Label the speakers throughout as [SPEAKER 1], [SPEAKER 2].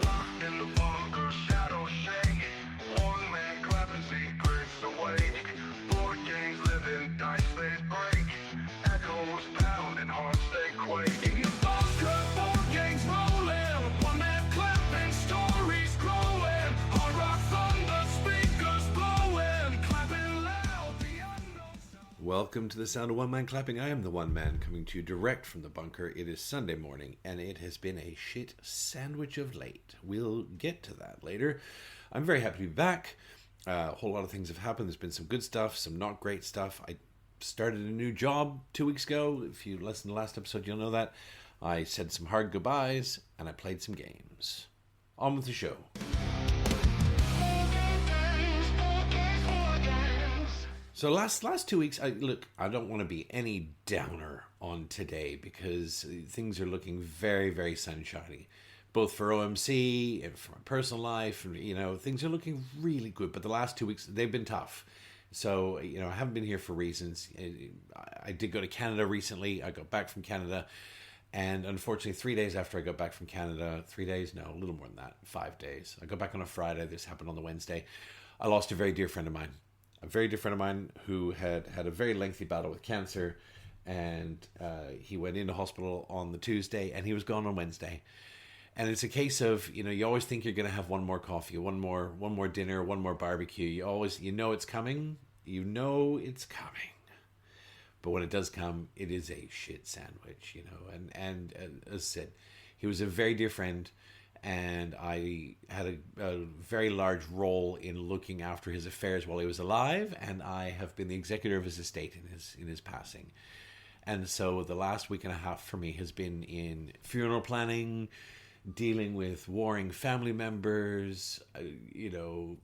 [SPEAKER 1] Locked in the bunker, shadows shake. One man clapping secrets awake. Board games living, dice they break. Echoes pound and hearts they quake. In your bunker, board games rolling. One man clapping, stories growing. Hard rock thunder, speakers blowing. Clapping loud, the unknown sound.
[SPEAKER 2] Welcome to the sound of one man clapping. I am the one man coming to you direct from the bunker. It is Sunday morning, and it has been a shit sandwich of late. We'll get to that later. I'm very happy to be back. A whole lot of things have happened. There's been some good stuff, some not great stuff. I started a new job 2 weeks ago. If you listened to the last episode, you'll know that. I said some hard goodbyes, and I played some games. On with the show. So last 2 weeks, I don't want to be any downer on today because things are looking very, very sunshiny, both for OMC and for my personal life. And, things are looking really good. But the last 2 weeks, they've been tough. So, I haven't been here for reasons. I did go to Canada recently. I got back from Canada. And unfortunately, 3 days after I got back from Canada, 3 days? No, a little more than that, 5 days. I got back on a Friday. This happened on the Wednesday. I lost a very dear friend of mine. A very dear friend of mine who had a very lengthy battle with cancer, and he went into hospital on the Tuesday, and he was gone on Wednesday. And it's a case of, you always think you're going to have one more coffee, one more dinner, one more barbecue. You know it's coming. It's coming. But when it does come, it is a shit sandwich, And as I said, he was a very dear friend. And I had a very large role in looking after his affairs while he was alive, and I have been the executor of his estate in his passing. And so the last week and a half for me has been in funeral planning, dealing with warring family members,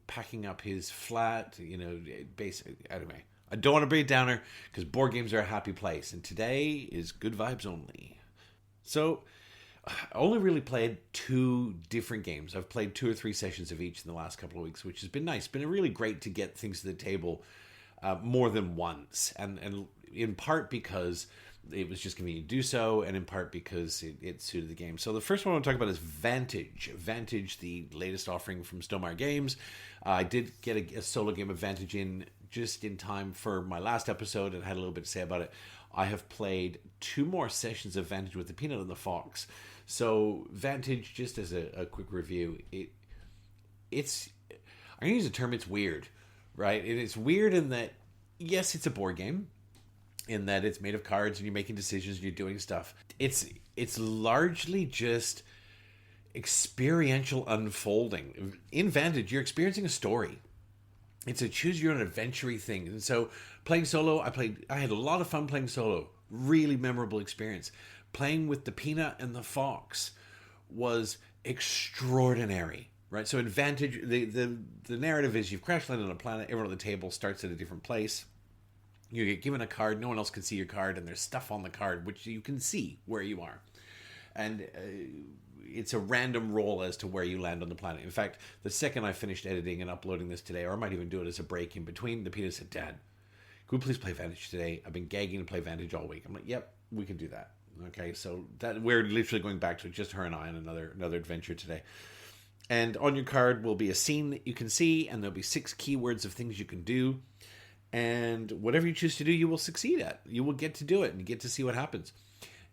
[SPEAKER 2] packing up his flat, basically. Anyway, I don't want to be a downer because board games are a happy place, and today is good vibes only. So I only really played 2 different games. I've played 2 or 3 sessions of each in the last couple of weeks, which has been nice. It's been really great to get things to the table more than once. And in part because it was just convenient to do so, and in part because it suited the game. So the first one I want to talk about is Vantage. Vantage, the latest offering from Stonemaier Games. I did get a solo game of Vantage in just in time for my last episode and had a little bit to say about it. I have played 2 more sessions of Vantage with the Peanut and the Fox. So Vantage, just as a quick review, it's I'm going to use the term, it's weird, right? It's weird in that, yes, it's a board game, in that it's made of cards and you're making decisions and you're doing stuff. It's largely just experiential unfolding. In Vantage, you're experiencing a story. It's a choose your own adventure thing. And so playing solo, I had a lot of fun playing solo. Really memorable experience. Playing with the Peanut and the Fox was extraordinary, right? So Vantage, the narrative is you've crash landed on a planet, everyone at the table starts at a different place. You get given a card, no one else can see your card, and there's stuff on the card which you can see where you are. And it's a random roll as to where you land on the planet. In fact, the second I finished editing and uploading this today, or I might even do it as a break in between, the Peanut said, "Dad, could we please play Vantage today? I've been gagging to play Vantage all week." I'm like, "Yep, we can do that." Okay, so that we're literally going back to just her and I on another adventure today. And on your card will be a scene that you can see, and there'll be 6 keywords of things you can do. And whatever you choose to do, you will succeed at. You will get to do it and get to see what happens.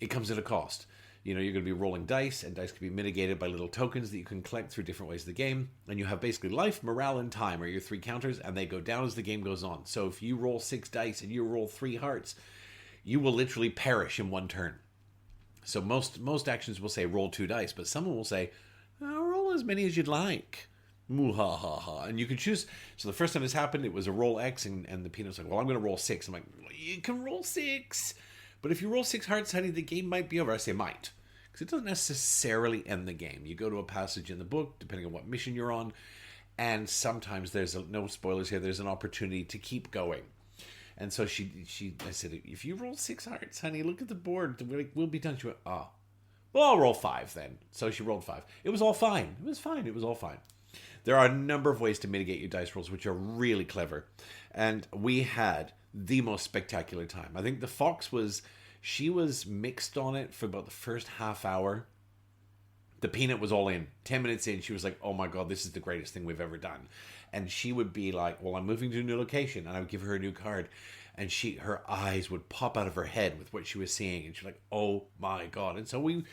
[SPEAKER 2] It comes at a cost. You're going to be rolling dice, and dice can be mitigated by little tokens that you can collect through different ways of the game. And you have basically life, morale, and time are your 3 counters, and they go down as the game goes on. So if you roll 6 dice and you roll 3 hearts, you will literally perish in 1 turn. So most actions will say roll 2 dice, but someone will say, roll as many as you'd like. Moo-ha-ha-ha. And you can choose. So the first time this happened, it was a roll X, and the Peanut's like, well, I'm going to roll 6. I'm like, well, you can roll 6. But if you roll 6 hearts, honey, the game might be over. I say might. Because it doesn't necessarily end the game. You go to a passage in the book, depending on what mission you're on, and sometimes no spoilers here, there's an opportunity to keep going. And so I said, if you roll 6 hearts, honey, look at the board. We'll be done. She went, well, I'll roll 5 then. So she rolled 5. It was all fine. It was fine. It was all fine. There are a number of ways to mitigate your dice rolls, which are really clever. And we had the most spectacular time. I think the Fox She was mixed on it for about the first half hour. The peanut was all in. 10 minutes in, she was like, oh my God, this is the greatest thing we've ever done. And she would be like, well, I'm moving to a new location. And I would give her a new card. And her eyes would pop out of her head with what she was seeing. And she's like, oh my God. And so we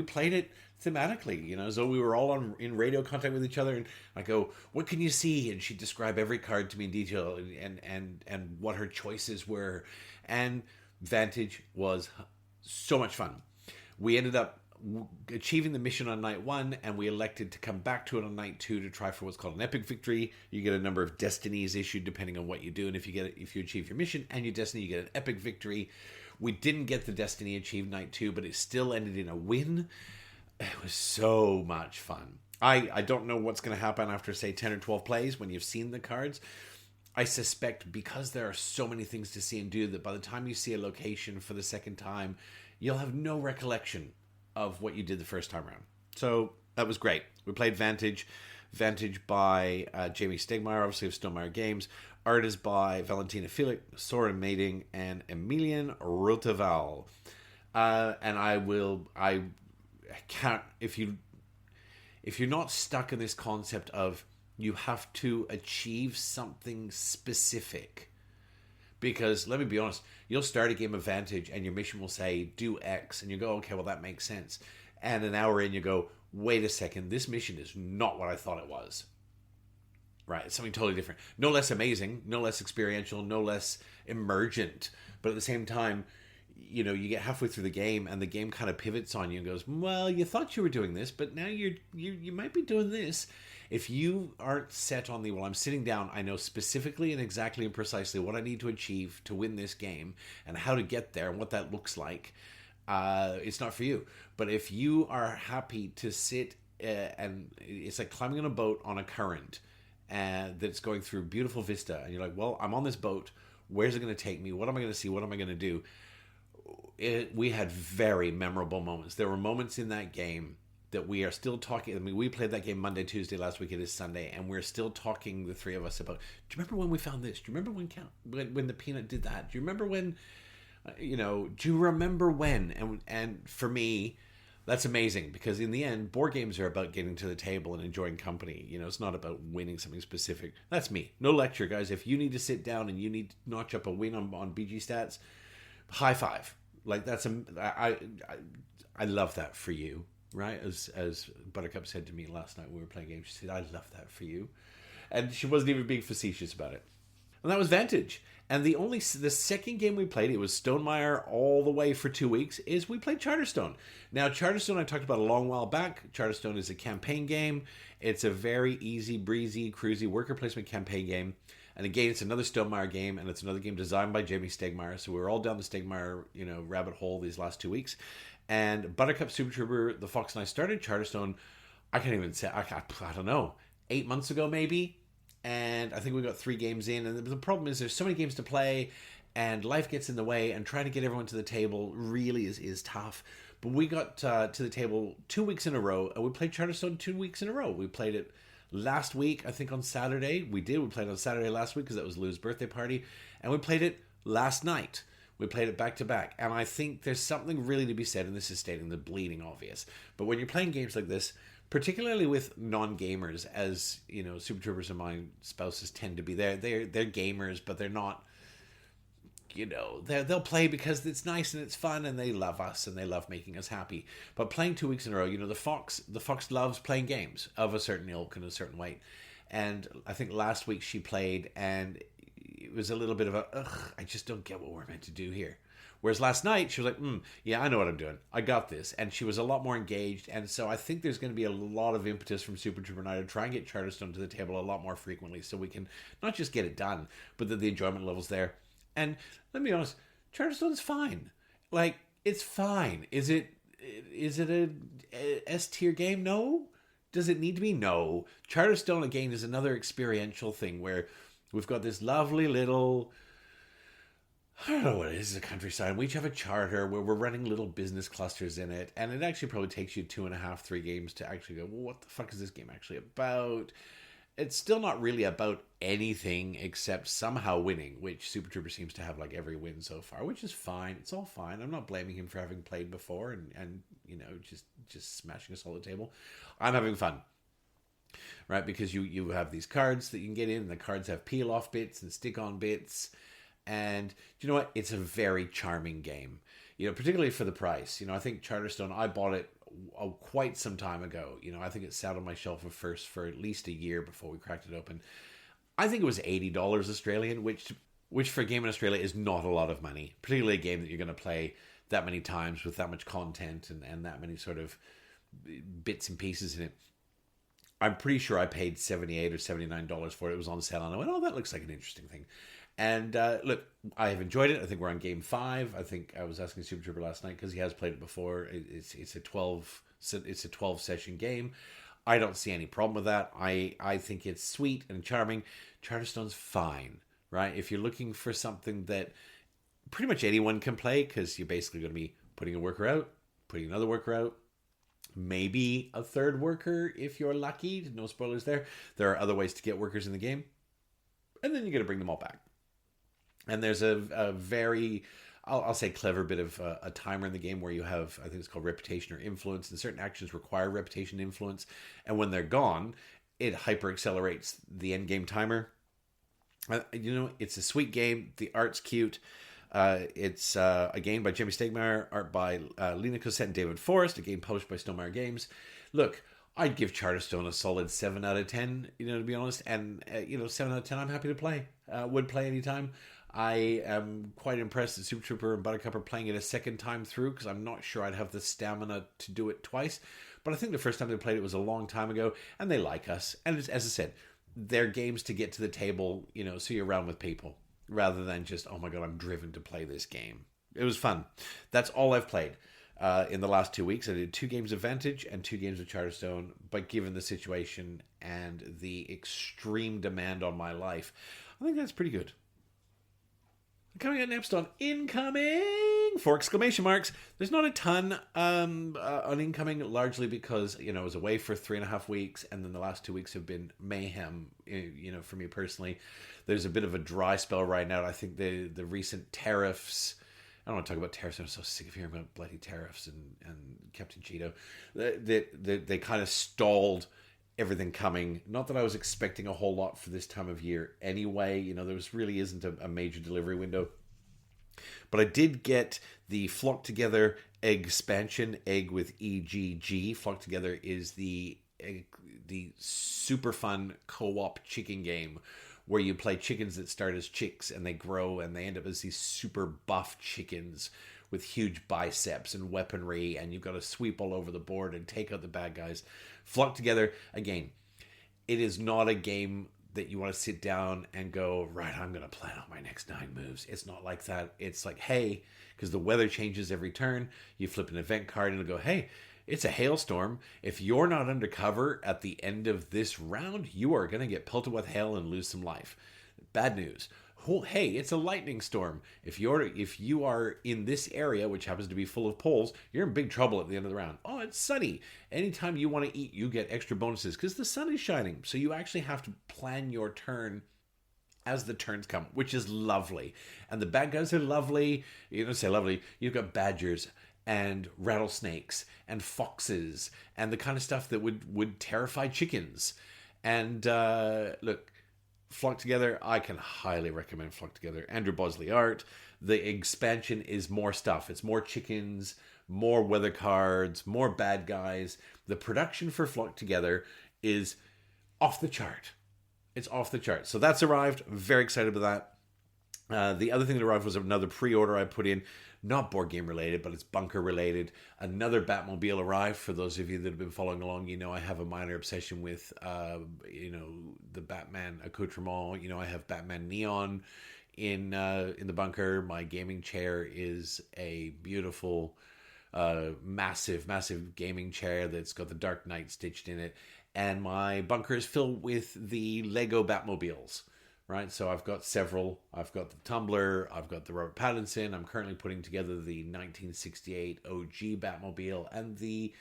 [SPEAKER 2] played it thematically, you know, as though we were all in radio contact with each other. And I go, what can you see? And she'd describe every card to me in detail and what her choices were. And Vantage was so much fun. We ended up achieving the mission on night 1, and we elected to come back to it on night 2 to try for what's called an epic victory. You get a number of destinies issued depending on what you do, and if you achieve your mission and your destiny, you get an epic victory. We didn't get the destiny achieved night 2, but it still ended in a win. It was so much fun. I don't know what's going to happen after, say, 10 or 12 plays when you've seen the cards. I suspect because there are so many things to see and do that by the time you see a location for the second time, you'll have no recollection of what you did the first time around. So that was great. We played Vantage by Jamie Stegmaier, obviously of Stonemaier Games. Art is by Valentina Felix, Sora Mating, and Emilian Roteval. And I can't, if you're not stuck in this concept of you have to achieve something specific, because let me be honest, you'll start a game of Vantage and your mission will say do X, and you go, okay, well that makes sense. And an hour in, you go, wait a second, this mission is not what I thought it was. Right, it's something totally different. No less amazing, no less experiential, no less emergent, but at the same time, you know, you get halfway through the game and the game kind of pivots on you and goes, well, you thought you were doing this, but now you might be doing this. If you aren't set on well, I'm sitting down, I know specifically and exactly and precisely what I need to achieve to win this game and how to get there and what that looks like, it's not for you. But if you are happy to sit and it's like climbing on a boat on a current that's going through a beautiful vista, and you're like, well, I'm on this boat. Where's it going to take me? What am I going to see? What am I going to do? We had very memorable moments. There were moments in that game that we are still talking. I mean, we played that game Monday, Tuesday, last week it is Sunday, and we're still talking, the three of us, about, do you remember when we found this? Do you remember when the peanut did that? Do you remember when, do you remember when? And for me, that's amazing, because in the end, board games are about getting to the table and enjoying company. You know, it's not about winning something specific. That's me. No lecture, guys. If you need to sit down and you need to notch up a win on BG stats, high five. Like, that's I love that for you, right? As Buttercup said to me last night when we were playing games, she said, I love that for you. And she wasn't even being facetious about it. And that was Vantage. And the second game we played, it was Stonemaier all the way for 2 weeks, is we played Charterstone. Now, Charterstone I talked about a long while back. Charterstone is a campaign game. It's a very easy, breezy, cruisy worker placement campaign game. And again, it's another Stonemaier game, and it's another game designed by Jamie Stegmaier. So we're all down the Stegmaier, rabbit hole these last 2 weeks. And Buttercup, Super Trooper, the Fox, and I started Charterstone, I can't even say, I don't know, 8 months ago maybe. And I think we got 3 games in. And the problem is there's so many games to play, and life gets in the way, and trying to get everyone to the table really is tough. But we got to the table 2 weeks in a row, and we played Charterstone 2 weeks in a row. We played it last week, I think on Saturday. We played on Saturday last week because that was Lou's birthday party. And we played it last night. We played it back to back. And I think there's something really to be said, and this is stating the bleeding obvious. But when you're playing games like this, particularly with non-gamers, as, Super Troopers and my spouses tend to be, they're gamers, but they're not, they'll play because it's nice and it's fun and they love us and they love making us happy. But playing 2 weeks in a row, the Fox loves playing games of a certain ilk and a certain weight. And I think last week she played, and it was a little bit of I just don't get what we're meant to do here. Whereas last night she was like, yeah, I know what I'm doing. I got this. And she was a lot more engaged. And so I think there's going to be a lot of impetus from Super Trooper and I to try and get Charterstone to the table a lot more frequently, so we can not just get it done, but that the enjoyment level's there. And let me be honest, Charterstone is fine. Like, it's fine. Is it a S-tier game? No. Does it need to be? No. Charterstone, again, is another experiential thing where we've got this lovely little, I don't know what it is, a countryside. We each have a charter where we're running little business clusters in it. And it actually probably takes you 2.5, 3 games to actually go, well, what the fuck is this game actually about? it's still not really about anything except somehow winning, which Super Trooper seems to have like every win so far, which is fine. It's all fine. I'm not blaming him for having played before and you know, just smashing us all the table. I'm having fun. Right, because you have these cards that you can get in, and the cards have peel off bits and stick on bits, and you know what? It's a very charming game. You know, particularly for the price. You know, I think Charterstone, I bought it quite some time ago. You know, I think it sat on my shelf of first for at least a year before we cracked it open. I think it was $80 Australian, which for a game in Australia is not a lot of money, particularly a game that you're going to play that many times with that much content and that many sort of bits and pieces in it. I'm pretty sure I paid $78 or $79 for it. It was on sale, and I went, oh, that looks like an interesting thing. And look, I have enjoyed it. I think we're on game 5. I think I was asking Super Trooper last night because he has played it before. It's a 12 session game. I don't see any problem with that. I think it's sweet and charming. Charterstone's fine, right? If you're looking for something that pretty much anyone can play, because you're basically going to be putting a worker out, putting another worker out, maybe a third worker if you're lucky. No spoilers there. There are other ways to get workers in the game. And then you're going to bring them all back. And there's a very, I'll say, clever bit of a timer in the game where you have, I think it's called reputation or influence, and certain actions require reputation influence. And when they're gone, it hyper accelerates the end game timer. You know, it's a sweet game. The art's cute. It's a game by Jimmy Stegmaier, art by Lena Cosette and David Forrest, a game published by Stonemaier Games. Look, I'd give Charterstone a solid 7 out of 10, you know, to be honest. And, 7 out of 10, I'm happy to play. Would play anytime. I am quite impressed that Super Trooper and Buttercup are playing it a second time through, because I'm not sure I'd have the stamina to do it twice. But I think the first time they played it was a long time ago, and they like us. And as I said, they're games to get to the table, you know, so you're around with people, rather than just, oh my god, I'm driven to play this game. It was fun. That's all I've played. In the last 2 weeks, I did 2 games of Vantage and 2 games of Charterstone, but given the situation and the extreme demand on my life, I think that's pretty good. Coming out next on Incoming! 4 exclamation marks. There's not a ton on Incoming, largely because, you know, I was away for 3.5 weeks, and then the last 2 weeks have been mayhem, you know, for me personally. There's a bit of a dry spell right now. I think the recent tariffs, I don't want to talk about tariffs. I'm so sick of hearing about bloody tariffs and Captain Cheeto. They kind of stalled everything coming. Not that I was expecting a whole lot for this time of year anyway. You know, there really isn't a major delivery window. But I did get the Flock Together Egg expansion, Egg with EGG. Flock Together is the super fun co-op chicken game where you play chickens that start as chicks and they grow and they end up as these super buff chickens with huge biceps and weaponry, and you've got to sweep all over the board and take out the bad guys. Flock Together, again, it is not a game that you want to sit down and go, right, I'm going to plan out my next 9 moves. It's not like that. It's like, hey, because the weather changes every turn, you flip an event card and it'll go, hey, it's a hailstorm. If you're not under cover at the end of this round, you are going to get pelted with hail and lose some life. Bad news. Oh, hey, it's a lightning storm. If you are in this area, which happens to be full of poles, you're in big trouble at the end of the round. Oh, it's sunny. Anytime you want to eat, you get extra bonuses because the sun is shining. So you actually have to plan your turn as the turns come, which is lovely. And the bad guys are lovely. You don't say lovely. You've got badgers and rattlesnakes and foxes and the kind of stuff that would terrify chickens. And look, Flock Together, I can highly recommend Flock Together. Andrew Bosley art. The expansion is more stuff. It's more chickens, more weather cards, more bad guys. The production for Flock Together is off the chart. It's off the chart. So that's arrived. Very excited about that. The other thing that arrived was another pre-order I put in. Not board game related, but it's bunker related. Another Batmobile arrived. For those of you that have been following along, you know I have a minor obsession with, the Batman accoutrement. You know, I have Batman Neon in the bunker. My gaming chair is a beautiful, massive gaming chair that's got the Dark Knight stitched in it. And my bunker is filled with the Lego Batmobiles. Right, so I've got several. I've got the Tumbler. I've got the Robert Pattinson. I'm currently putting together the 1968 OG Batmobile and the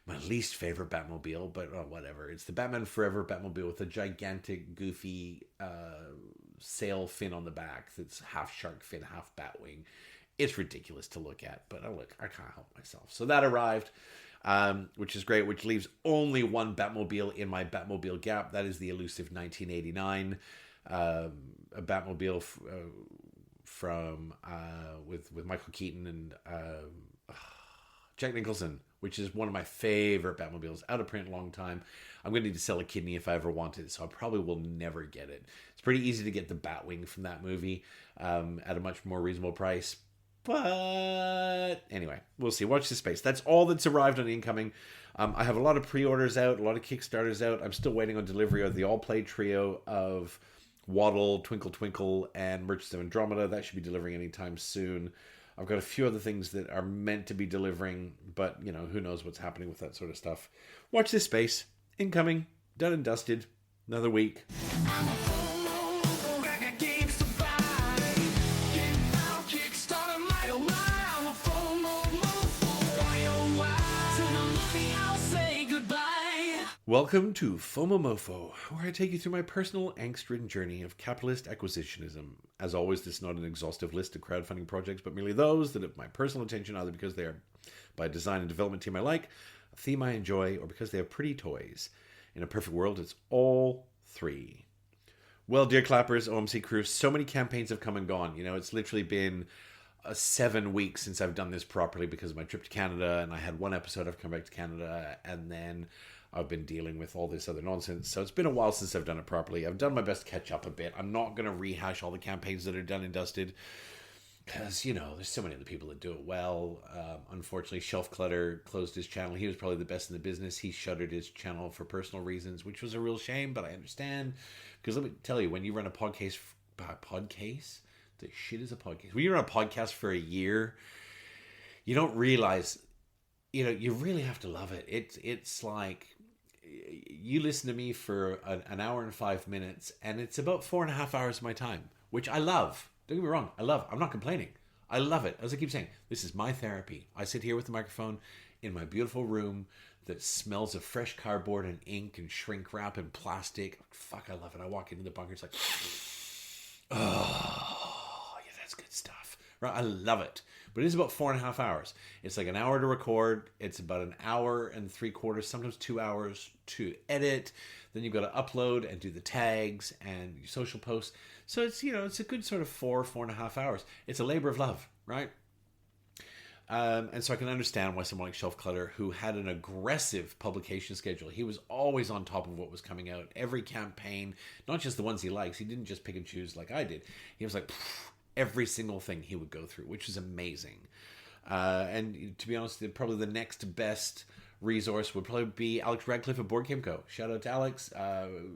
[SPEAKER 2] my least favorite Batmobile, but whatever. It's the Batman Forever Batmobile with a gigantic, goofy sail fin on the back that's half shark fin, half Batwing. It's ridiculous to look at, but look, I can't help myself. So that arrived, which is great, which leaves only one Batmobile in my Batmobile gap. That is the elusive 1989 a Batmobile from with Michael Keaton and Jack Nicholson, which is one of my favorite Batmobiles. Out of print a long time. I'm going to need to sell a kidney if I ever want it, so I probably will never get it. It's pretty easy to get the Batwing from that movie at a much more reasonable price. But anyway, we'll see. Watch this space. That's all that's arrived on incoming. I have a lot of pre-orders out, a lot of Kickstarters out. I'm still waiting on delivery of the all-play trio of Waddle, Twinkle Twinkle, and Merchants of Andromeda. That should be delivering anytime soon. I've got a few other things that are meant to be delivering, but, you know, who knows what's happening with that sort of stuff. Watch this space. Incoming. Done and dusted. Another week. Welcome to FOMOMOFO, where I take you through my personal angst-ridden journey of capitalist acquisitionism. As always, this is not an exhaustive list of crowdfunding projects, but merely those that have my personal attention, either because they are by a design and development team I like, a theme I enjoy, or because they have pretty toys. In a perfect world, it's all three. Well, dear clappers, OMC crew, so many campaigns have come and gone. You know, it's literally been 7 weeks since I've done this properly because of my trip to Canada, and I had one episode I've come back to Canada, and then I've been dealing with all this other nonsense. So it's been a while since I've done it properly. I've done my best to catch up a bit. I'm not going to rehash all the campaigns that are done and dusted because, you know, there's so many other people that do it well. Unfortunately, Shelf Clutter closed his channel. He was probably the best in the business. He shuttered his channel for personal reasons, which was a real shame, but I understand. Because let me tell you, when you run a podcast? The shit is a podcast. When you run a podcast for a year, you don't realize, you know, you really have to love it. It's like, you listen to me for an hour and 5 minutes, and it's about 4.5 hours of my time, which I love. Don't get me wrong, I love. I'm not complaining. I love it. As I keep saying, this is my therapy. I sit here with the microphone in my beautiful room that smells of fresh cardboard and ink and shrink wrap and plastic. Fuck, I love it. I walk into the bunker, it's like, oh, yeah, that's good stuff. Right? I love it. But it is about 4.5 hours. It's like an hour to record. It's about an hour and 3/4, sometimes 2 hours to edit. Then you've got to upload and do the tags and your social posts. So it's, you know, it's a good sort of 4.5 hours. It's a labor of love, right? And so I can understand why someone like Shelf Clutter, who had an aggressive publication schedule, he was always on top of what was coming out. Every campaign, not just the ones he likes. He didn't just pick and choose like I did. He was like, every single thing he would go through, which is amazing. And to be honest, probably the next best resource would probably be Alex Radcliffe of Boardgame Co. Shout out to Alex.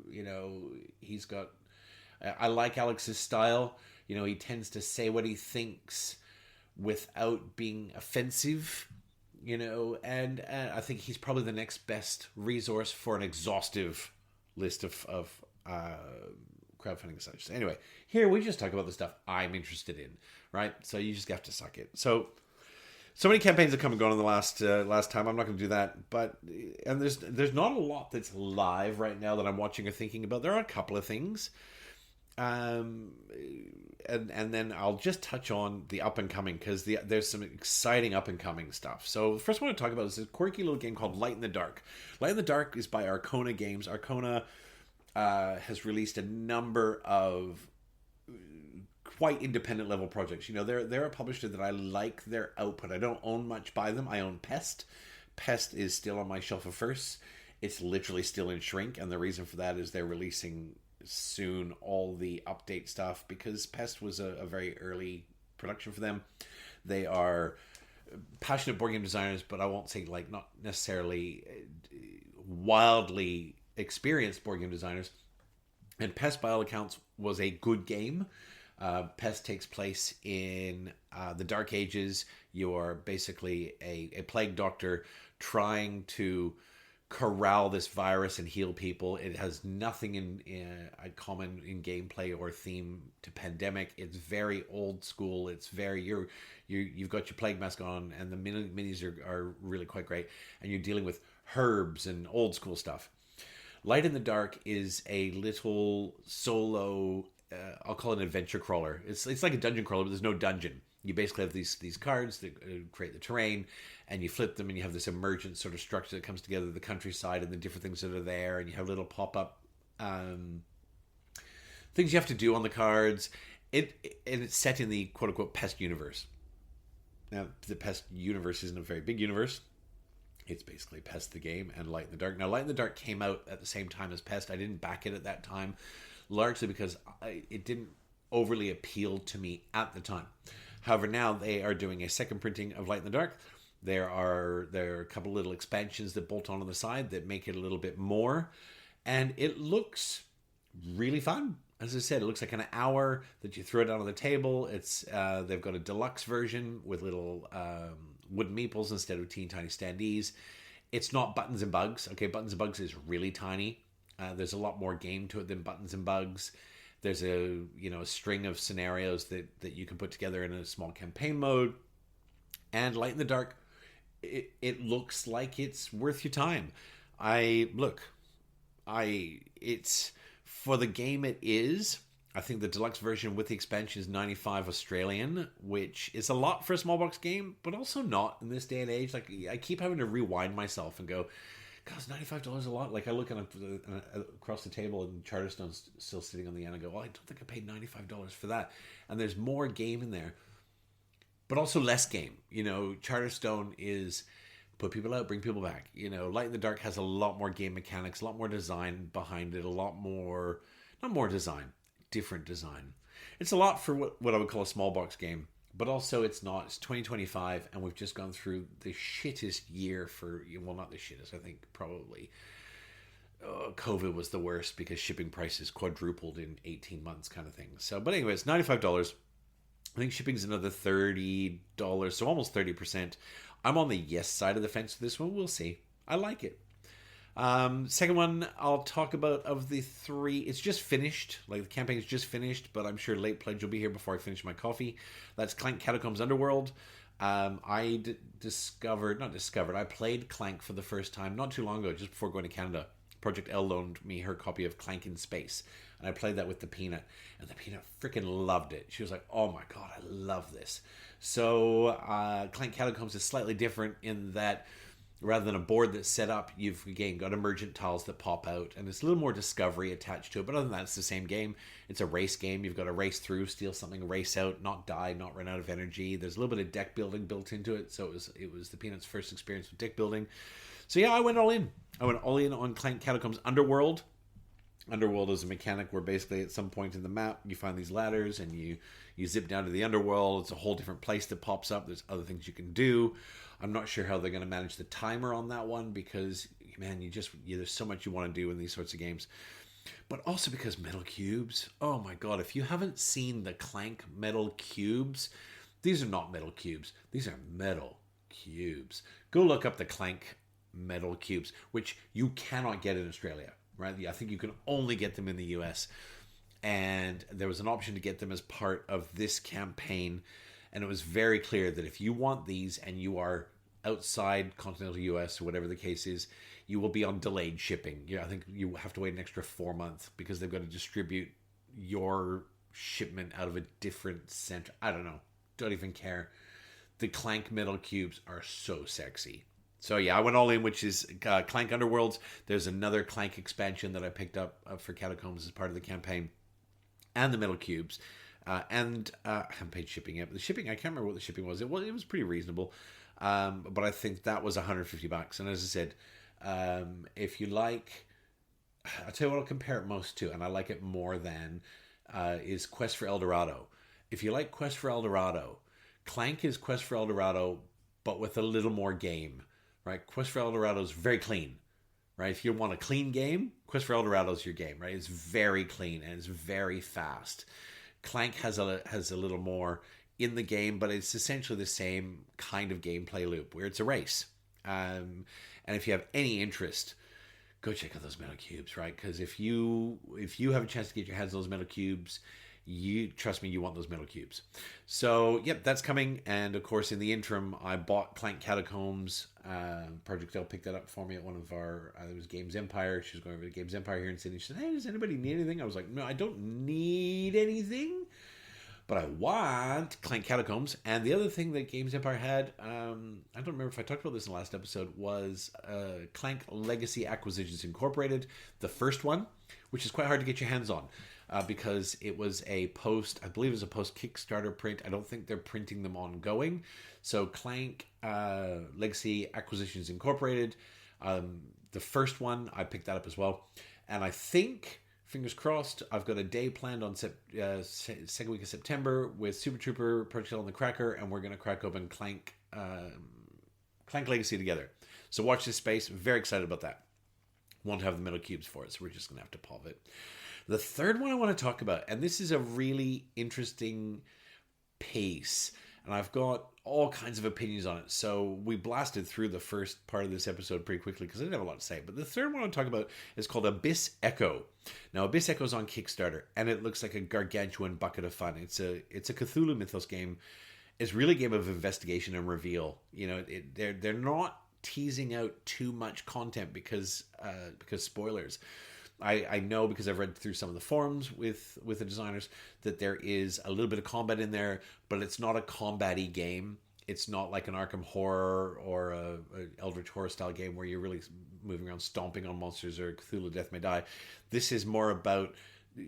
[SPEAKER 2] You know, he's got... I like Alex's style. You know, he tends to say what he thinks without being offensive, you know, and I think he's probably the next best resource for an exhaustive list of crowdfunding and such. So anyway, here we just talk about the stuff I'm interested in, right? So you just have to suck it. So many campaigns have come and gone in the last time. I'm not going to do that, but and there's not a lot that's live right now that I'm watching or thinking about. There are a couple of things, and then I'll just touch on the up and coming because there's some exciting up and coming stuff. So the first one I want to talk about is a quirky little game called Light in the Dark. Light in the Dark is by Arcona Games. Arcona has released a number of quite independent level projects. You know, they're a publisher that I like their output. I don't own much by them. I own Pest. Pest is still on my shelf of firsts. It's literally still in shrink, and the reason for that is they're releasing soon all the update stuff because Pest was a very early production for them. They are passionate board game designers, but I won't say like not necessarily wildly experienced board game designers. And Pest, by all accounts, was a good game. Pest takes place in the Dark Ages. You're basically a plague doctor trying to corral this virus and heal people. It has nothing in common in gameplay or theme to Pandemic. It's very old school. It's very you've got your plague mask on, and the minis are really quite great. And you're dealing with herbs and old school stuff. Light in the Dark is a little solo, I'll call it an adventure crawler. It's like a dungeon crawler, but there's no dungeon. You basically have these cards that create the terrain, and you flip them, and you have this emergent sort of structure that comes together, the countryside and the different things that are there, and you have little pop-up things you have to do on the cards. And it's set in the quote-unquote Pest universe. Now, the Pest universe isn't a very big universe. It's basically Pest the game and Light in the Dark. Now, Light in the Dark came out at the same time as Pest. I didn't back it at that time, largely because it didn't overly appeal to me at the time. However, now they are doing a second printing of Light in the Dark. There are a couple little expansions that bolt on the side that make it a little bit more. And it looks really fun. As I said, it looks like an hour that you throw it down on the table. It's they've got a deluxe version with little wooden meeples instead of teeny tiny standees. It's not Buttons and Bugs. Okay, Buttons and Bugs is really tiny. There's a lot more game to it than Buttons and Bugs. There's a string of scenarios that you can put together in a small campaign mode. And Light in the Dark, it looks like it's worth your time. It's for the game it is. I think the deluxe version with the expansion is 95 Australian, which is a lot for a small box game, but also not in this day and age. Like, I keep having to rewind myself and go, God, is $95 a lot? Like, I look across the table and Charterstone's still sitting on the end and go, well, I don't think I paid $95 for that. And there's more game in there, but also less game. Charterstone is put people out, bring people back. Light in the Dark has a lot more game mechanics, a lot more design behind it, a lot more, not more design, different design. It's a lot for what I would call a small box game, but also it's not. It's 2025, and we've just gone through the shittest year well, not the shittest, I think probably COVID was the worst because shipping prices quadrupled in 18 months kind of thing. So, but anyway, it's $95. I think shipping's another $30, so almost 30%. I'm on the yes side of the fence for this one. We'll see. I like it. Second one I'll talk about of the three. It's just finished. Like, the campaign is just finished, but I'm sure late pledge will be here before I finish my coffee. That's Clank Catacombs Underworld. I played Clank for the first time not too long ago, just before going to Canada. Project L loaned me her copy of Clank in Space, and I played that with the Peanut, and the Peanut freaking loved it. She was like, oh my god, I love this. So Clank Catacombs is slightly different in that rather than a board that's set up, you've again got emergent tiles that pop out, and there's a little more discovery attached to it, but other than that, it's the same game. It's a race game. You've got to race through, steal something, race out, not die, not run out of energy. There's a little bit of deck building built into it, so it was the Peanut's first experience with deck building. So yeah, I went all in. I went all in on Clank Catacombs Underworld. Underworld is a mechanic where basically at some point in the map you find these ladders and you zip down to the underworld. It's a whole different place that pops up. There's other things you can do. I'm not sure how they're going to manage the timer on that one because, man, there's so much you want to do in these sorts of games. But also because metal cubes. Oh my god, if you haven't seen the Clank metal cubes, these are not metal cubes. These are metal cubes. Go look up the Clank metal cubes, which you cannot get in Australia. Right? I think you can only get them in the US. And there was an option to get them as part of this campaign. And it was very clear that if you want these and you are outside continental US or whatever the case is, you will be on delayed shipping. I think you have to wait an extra 4 months because they've got to distribute your shipment out of a different center. I don't know. Don't even care. The Clank metal cubes are so sexy. So yeah, I went all in, which is Clank Underworlds. There's another Clank expansion that I picked up for Catacombs as part of the campaign. And the metal cubes. I haven't paid shipping yet. But the shipping, I can't remember what the shipping was. It was pretty reasonable. But I think that was $150. And as I said, if you like, I'll tell you what I'll compare it most to, and I like it more than, is Quest for El Dorado. If you like Quest for El Dorado, Clank is Quest for El Dorado, but with a little more game. Right, Quest for El Dorado is very clean. Right, if you want a clean game, Quest for El Dorado is your game. Right, it's very clean and it's very fast. Clank has a little more in the game, but it's essentially the same kind of gameplay loop where it's a race. And if you have any interest, go check out those metal cubes. Right, because if you have a chance to get your hands on those metal cubes, you trust me, you want those metal cubes. So yep, that's coming. And of course, in the interim, I bought Clank Catacombs. Project L picked that up for me at one of our it was Games Empire. She was going over to Games Empire here in Sydney. She said, hey, does anybody need anything? I was like, no, I don't need anything, but I want Clank Catacombs. And the other thing that Games Empire had, I don't remember if I talked about this in the last episode, was Clank Legacy Acquisitions Incorporated, the first one, which is quite hard to get your hands on. Because it was I believe it was a post Kickstarter print. I don't think they're printing them ongoing. So Clank Legacy Acquisitions Incorporated, the first one, I picked that up as well. And I think, fingers crossed, I've got a day planned on second week of September with Super Trooper, Project L and the Cracker, and we're going to crack open Clank Legacy together. So watch this space. Very excited about that. Won't have the metal cubes for it, so we're just going to have to pop it. The third one I want to talk about, and this is a really interesting piece, and I've got all kinds of opinions on it. So we blasted through the first part of this episode pretty quickly because I didn't have a lot to say. But the third one I want to talk about is called Abyss Echo. Now, Abyss Echo is on Kickstarter, and it looks like a gargantuan bucket of fun. It's a Cthulhu Mythos game. It's really a game of investigation and reveal. You know, they're not teasing out too much content because spoilers. I know because I've read through some of the forums with the designers that there is a little bit of combat in there, but it's not a combat-y game. It's not like an Arkham Horror or a Eldritch Horror style game where you're really moving around stomping on monsters or Cthulhu Death May Die. This is more about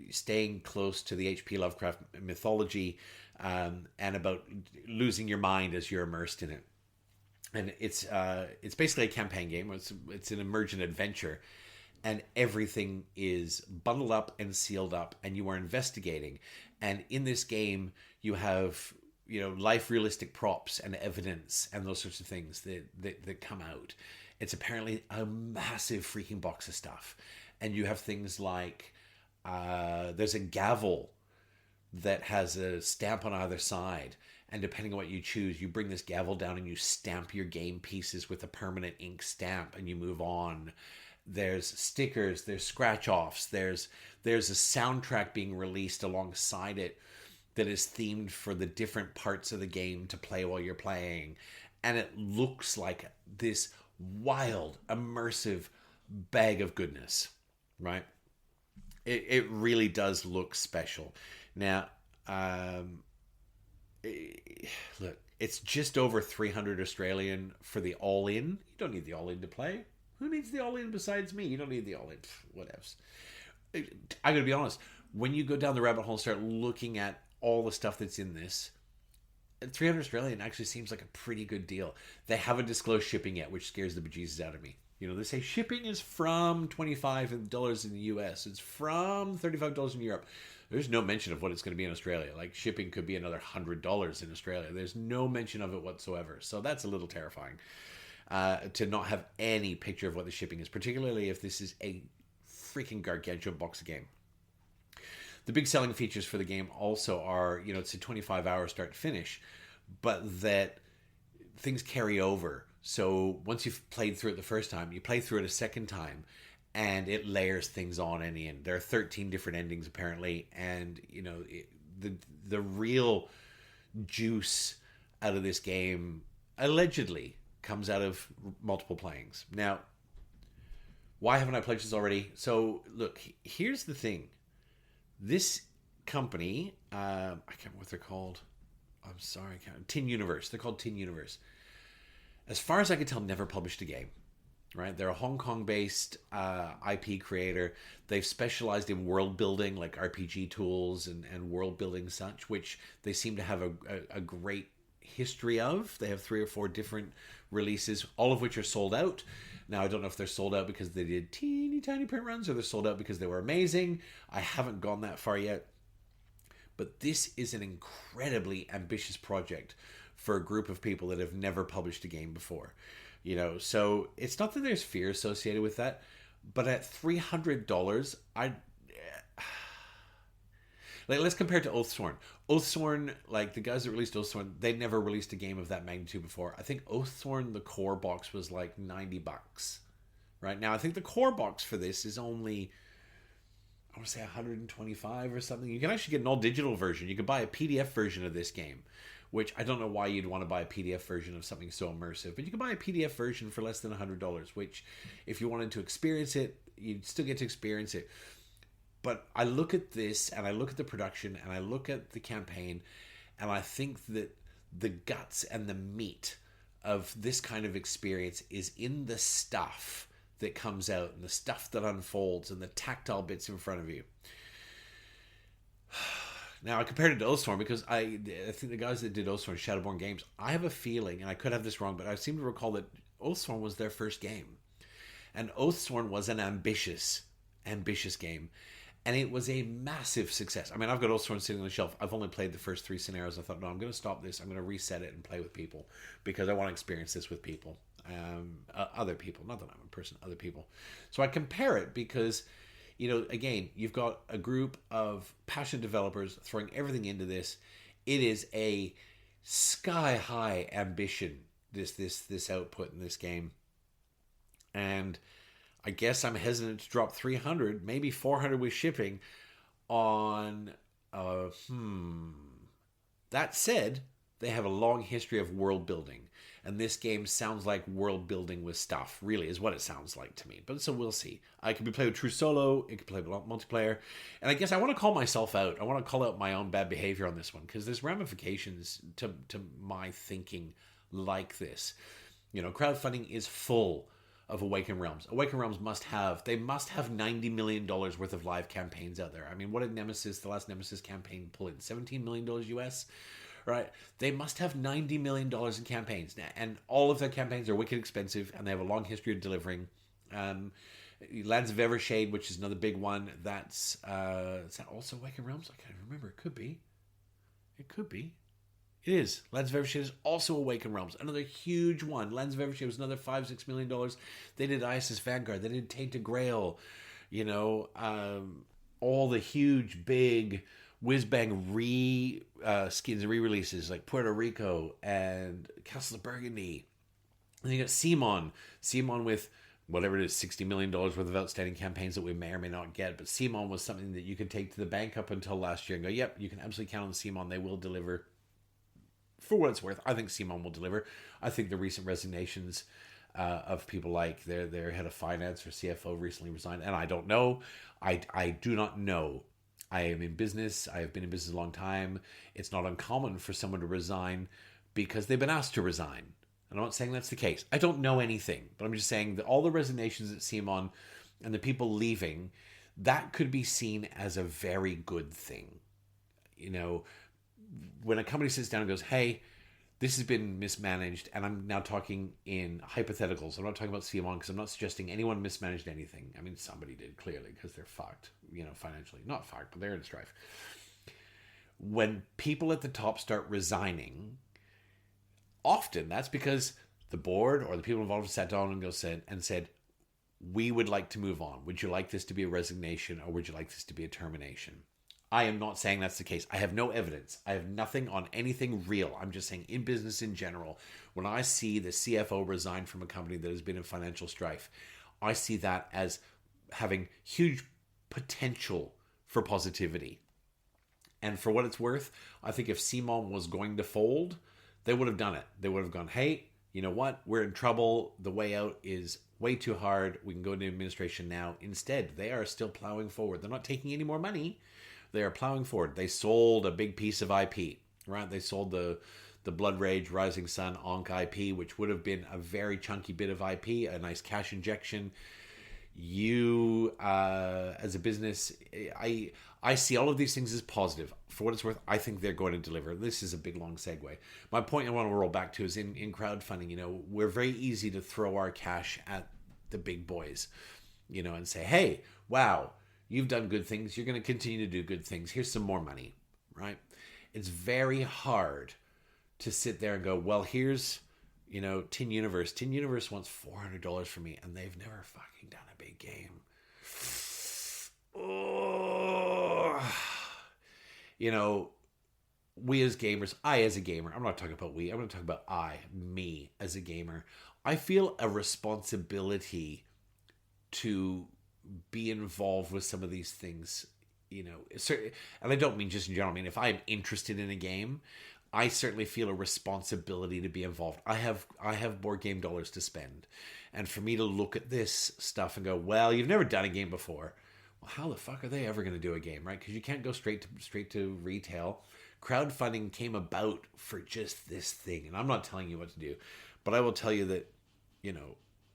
[SPEAKER 2] staying close to the H.P. Lovecraft mythology and about losing your mind as you're immersed in it. And it's basically a campaign game. It's an emergent adventure. And everything is bundled up and sealed up, and you are investigating. And in this game, you have, you know, life realistic props and evidence and those sorts of things that come out. It's apparently a massive freaking box of stuff. And you have things like there's a gavel that has a stamp on either side. And depending on what you choose, you bring this gavel down and you stamp your game pieces with a permanent ink stamp and you move on. There's stickers, there's scratch-offs, there's a soundtrack being released alongside it that is themed for the different parts of the game to play while you're playing. And it looks like this wild, immersive bag of goodness, right? It really does look special. Now, look, it's just over 300 Australian for the all-in. You don't need the all-in to play. Who needs the all-in besides me? You don't need the all-in. Whatevs. I gotta be honest. When you go down the rabbit hole and start looking at all the stuff that's in this, 300 Australian actually seems like a pretty good deal. They haven't disclosed shipping yet, which scares the bejesus out of me. You know, they say shipping is from $25 in the US. It's from $35 in Europe. There's no mention of what it's going to be in Australia. Like, shipping could be another $100 in Australia. There's no mention of it whatsoever. So that's a little terrifying. To not have any picture of what the shipping is, particularly if this is a freaking gargantuan box of game. The big selling features for the game also are, you know, it's a 25-hour start to finish, but that things carry over. So once you've played through it the first time, you play through it a second time, and it layers things on in the end. There are 13 different endings apparently, and you know the real juice out of this game allegedly comes out of multiple playings. Now, why haven't I played this already? So look, here's the thing. This company, I can't remember what they're called. I'm sorry, I can't. Tin Universe. They're called Tin Universe. As far as I can tell, never published a game. Right? They're a Hong Kong-based IP creator. They've specialized in world building, like RPG tools and world building such, which they seem to have a great history of. They have 3 or 4 different releases, all of which are sold out. Now, I don't know if they're sold out because they did teeny tiny print runs or they're sold out because they were amazing. I haven't gone that far yet. But this is an incredibly ambitious project for a group of people that have never published a game before. You know, so it's not that there's fear associated with that, but at $300, like, let's compare it to Oathsworn. Oathsworn, like the guys that released Oathsworn, they never released a game of that magnitude before. I think Oathsworn, the core box was like $90. Right now, I think the core box for this is only I want to say 125 or something. You can actually get an all digital version. You can buy a PDF version of this game, which I don't know why you'd want to buy a PDF version of something so immersive, but you can buy a PDF version for less than $100, which if you wanted to experience it, you'd still get to experience it. But I look at this and I look at the production and I look at the campaign and I think that the guts and the meat of this kind of experience is in the stuff that comes out and the stuff that unfolds and the tactile bits in front of you. Now, I compared it to Oathsworn because I think the guys that did Oathsworn, Shadowborn Games, I have a feeling, and I could have this wrong, but I seem to recall that Oathsworn was their first game. And Oathsworn was an ambitious game. And it was a massive success. I mean, I've got Oathsworn sitting on the shelf. I've only played the first 3 scenarios. I thought, no, I'm going to stop this. I'm going to reset it and play with people because I want to experience this with people. Other people. Not that I'm a person, other people. So I compare it because, you know, again, you've got a group of passionate developers throwing everything into this. It is a sky-high ambition, this output in this game. And I guess I'm hesitant to drop 300, maybe 400 with shipping on, That said, they have a long history of world building. And this game sounds like world building with stuff, really, is what it sounds like to me. But so we'll see. It can be played with true solo. It can play with multiplayer. And I guess I want to call myself out. I want to call out my own bad behavior on this one because there's ramifications to my thinking like this. You know, crowdfunding is full of Awaken Realms. Awaken Realms must have $90 million worth of live campaigns out there. I mean, what did the last Nemesis campaign pull in? $17 million US? Right? They must have $90 million in campaigns. And all of their campaigns are wicked expensive, and they have a long history of delivering. Lands of Evershade, which is another big one. Is that also Awaken Realms? I can't remember. It could be. It is. Lands of Evershade is also Awaken Realms. Another huge one. Lands of Evershade was another $5-6 million. They did ISIS Vanguard. They did Tainted Grail. You know, all the huge, big whiz-bang skins and re-releases like Puerto Rico and Castle of Burgundy. And you got Simon with whatever it is, $60 million worth of outstanding campaigns that we may or may not get. But Simon was something that you could take to the bank up until last year and go, yep, you can absolutely count on Simon. They will deliver. For what it's worth, I think Simon will deliver. I think the recent resignations of people like their head of finance or CFO recently resigned. And I don't know. I do not know. I am in business. I have been in business a long time. It's not uncommon for someone to resign because they've been asked to resign. I'm not saying that's the case. I don't know anything, but I'm just saying that all the resignations at Simon and the people leaving, that could be seen as a very good thing. You know, when a company sits down and goes, hey, this has been mismanaged, and I'm now talking in hypotheticals. I'm not talking about CM1 because I'm not suggesting anyone mismanaged anything. I mean, somebody did, clearly, because they're fucked, you know, financially. Not fucked, but they're in strife. When people at the top start resigning, often that's because the board or the people involved sat down and said, we would like to move on. Would you like this to be a resignation, or would you like this to be a termination? I am not saying that's the case. I have no evidence. I have nothing on anything real. I'm just saying in business in general, when I see the CFO resign from a company that has been in financial strife, I see that as having huge potential for positivity. And for what it's worth, I think if Simon was going to fold, they would have done it. They would have gone, hey, you know what? We're in trouble. The way out is way too hard. We can go into administration now. Instead, they are still plowing forward. They're not taking any more money. They are plowing forward. They sold a big piece of IP, right? They sold the Blood Rage Rising Sun Ankh IP, which would have been a very chunky bit of IP, a nice cash injection. You, as a business, I see all of these things as positive. For what it's worth, I think they're going to deliver. This is a big, long segue. My point I want to roll back to is in crowdfunding, you know, we're very easy to throw our cash at the big boys, you know, and say, hey, wow, you've done good things. You're going to continue to do good things. Here's some more money, right? It's very hard to sit there and go, well, here's, you know, Tin Universe. Tin Universe wants $400 from me, and they've never fucking done a big game. Oh. You know, we as gamers, I as a gamer, I'm not talking about we, I'm going to talk about me as a gamer. I feel a responsibility to be involved with some of these things, and I don't mean just in general. I mean, if I'm interested in a game, I certainly feel a responsibility to be involved. I have board game dollars to spend. And for me to look at this stuff and go, well, you've never done a game before. Well, how the fuck are they ever going to do a game, right? Because you can't go straight to retail. Crowdfunding came about for just this thing. And I'm not telling you what to do. But I will tell you that,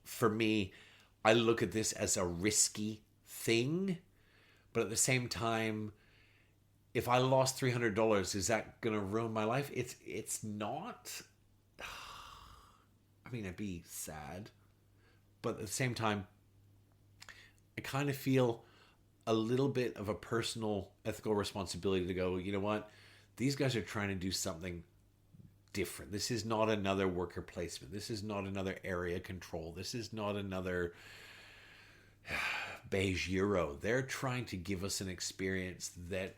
[SPEAKER 2] for me, I look at this as a risky thing. But at the same time, if I lost $300, is that going to ruin my life? It's not. I mean, I'd be sad. But at the same time, I kind of feel a little bit of a personal ethical responsibility to go, you know what? These guys are trying to do something different. This is not another worker placement. This is not another area control. This is not another beige euro. They're trying to give us an experience that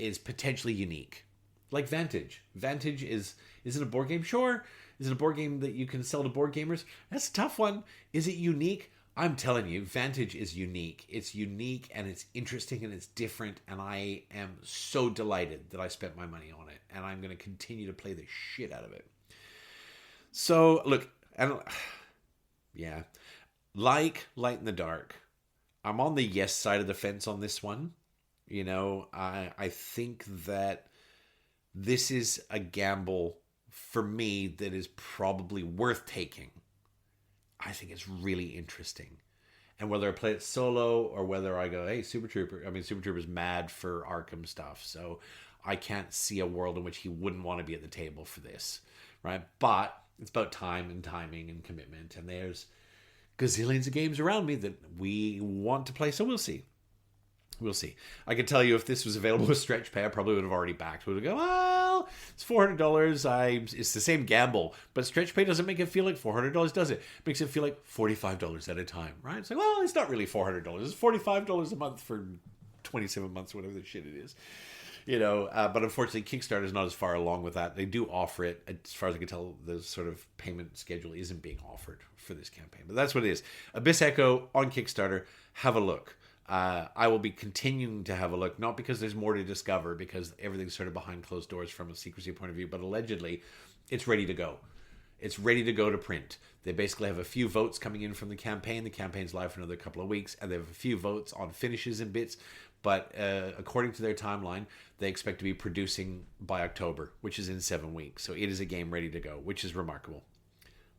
[SPEAKER 2] is potentially unique. Like Vantage. Vantage is it a board game? Sure. Is it a board game that you can sell to board gamers? That's a tough one. Is it unique? I'm telling you, Vantage is unique. It's unique and it's interesting and it's different, and I am so delighted that I spent my money on it, and I'm going to continue to play the shit out of it. So, look, yeah, like Light in the Dark, I'm on the yes side of the fence on this one. I think that this is a gamble for me that is probably worth taking. I think it's really interesting. And whether I play it solo or whether I go, hey, Super Trooper's mad for Arkham stuff, so I can't see a world in which he wouldn't want to be at the table for this, right? But it's about time and timing and commitment, and there's gazillions of games around me that we want to play, so we'll see. We'll see. I can tell you if this was available with Stretch Pay, I probably would have already backed. Would have go, well, it's $400. It's the same gamble, but Stretch Pay doesn't make it feel like $400, does it? It makes it feel like $45 at a time, right? It's like, well, it's not really $400. It's $45 a month for 27 months, whatever the shit it is. But unfortunately, Kickstarter is not as far along with that. They do offer it. As far as I can tell, the sort of payment schedule isn't being offered for this campaign. But that's what it is. Abyss Echo on Kickstarter. Have a look. I will be continuing to have a look, not because there's more to discover, because everything's sort of behind closed doors from a secrecy point of view, but allegedly it's ready to go. It's ready to go to print. They basically have a few votes coming in from the campaign. The campaign's live for another couple of weeks, and they have a few votes on finishes and bits, but according to their timeline, they expect to be producing by October, which is in 7 weeks. So it is a game ready to go, which is remarkable.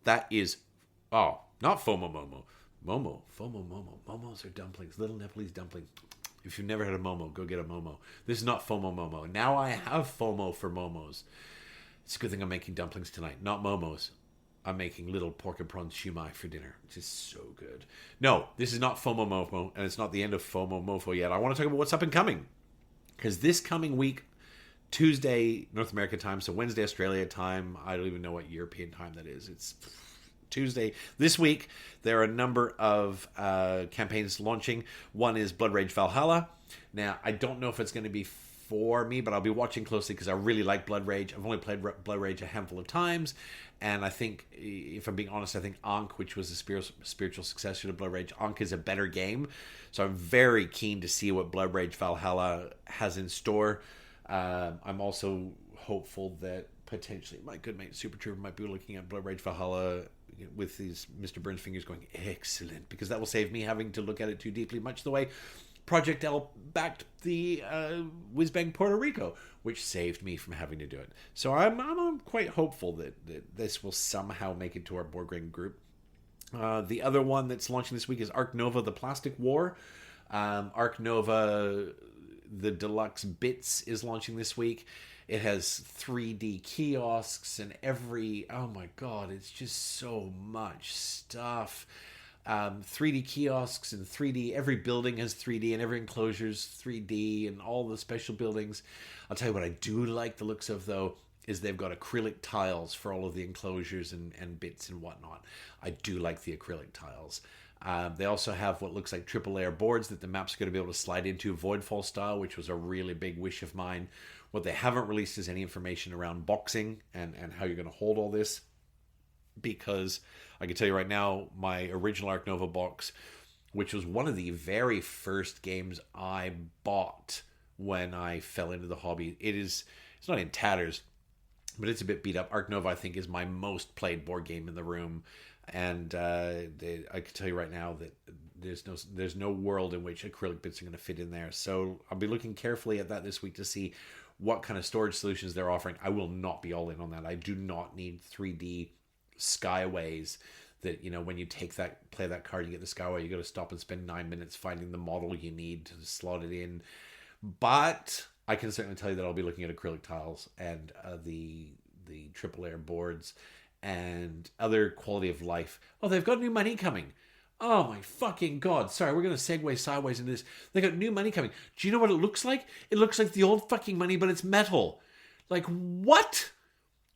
[SPEAKER 2] That is, not FOMOMOFO. FOMOMOFO. Momos are dumplings. Little Nepalese dumplings. If you've never had a momo, go get a momo. This is not FOMOMOFO. Now I have FOMO for momos. It's a good thing I'm making dumplings tonight. Not momos. I'm making little pork and prawns shumai for dinner, which is so good. No, this is not FOMOMOFO, and it's not the end of FOMOMOFO yet. I want to talk about what's up and coming. Because this coming week, Tuesday, North America time, so Wednesday, Australia time, I don't even know what European time that is. It's Tuesday. This week, there are a number of campaigns launching. One is Blood Rage Valhalla. Now, I don't know if it's going to be for me, but I'll be watching closely because I really like Blood Rage. I've only played Blood Rage a handful of times, and I think, if I'm being honest, I think Ankh, which was the spiritual successor to Blood Rage, Ankh is a better game. So I'm very keen to see what Blood Rage Valhalla has in store. I'm also hopeful that potentially my good mate Super Trooper might be looking at Blood Rage Valhalla with these Mr. Burns fingers going, excellent, because that will save me having to look at it too deeply, much the way Project L backed the Whizbang Puerto Rico, which saved me from having to do it. So I'm quite hopeful that this will somehow make it to our board game group. The other one that's launching this week is Ark Nova, The Plastic War. Ark Nova, the deluxe bits, is launching this week. It has 3D kiosks and oh my god, it's just so much stuff. 3D kiosks and 3D, every building has 3D and every enclosure is 3D and all the special buildings. I'll tell you what I do like the looks of, though, is they've got acrylic tiles for all of the enclosures and bits and whatnot. I do like the acrylic tiles. They also have what looks like triple layer boards that the maps are going to be able to slide into, Voidfall style, which was a really big wish of mine. What they haven't released is any information around boxing and how you're going to hold all this, because I can tell you right now, my original Ark Nova box which was one of the very first games I bought when I fell into the hobby. It's not in tatters, but it's a bit beat up. Ark Nova, I think, is my most played board game in the room. And I can tell you right now that there's no world in which acrylic bits are going to fit in there. So I'll be looking carefully at that this week to see what kind of storage solutions they're offering. I will not be all in on that. I do not need 3D skyways that, when you play that card, you get the skyway, you got to stop and spend 9 minutes finding the model you need to slot it in. But I can certainly tell you that I'll be looking at acrylic tiles and the triple layer boards and other quality of life. Oh, they've got new money coming. Oh my fucking God. Sorry, we're going to segue sideways into this. They got new money coming. Do you know what it looks like? It looks like the old fucking money, but it's metal. Like, what?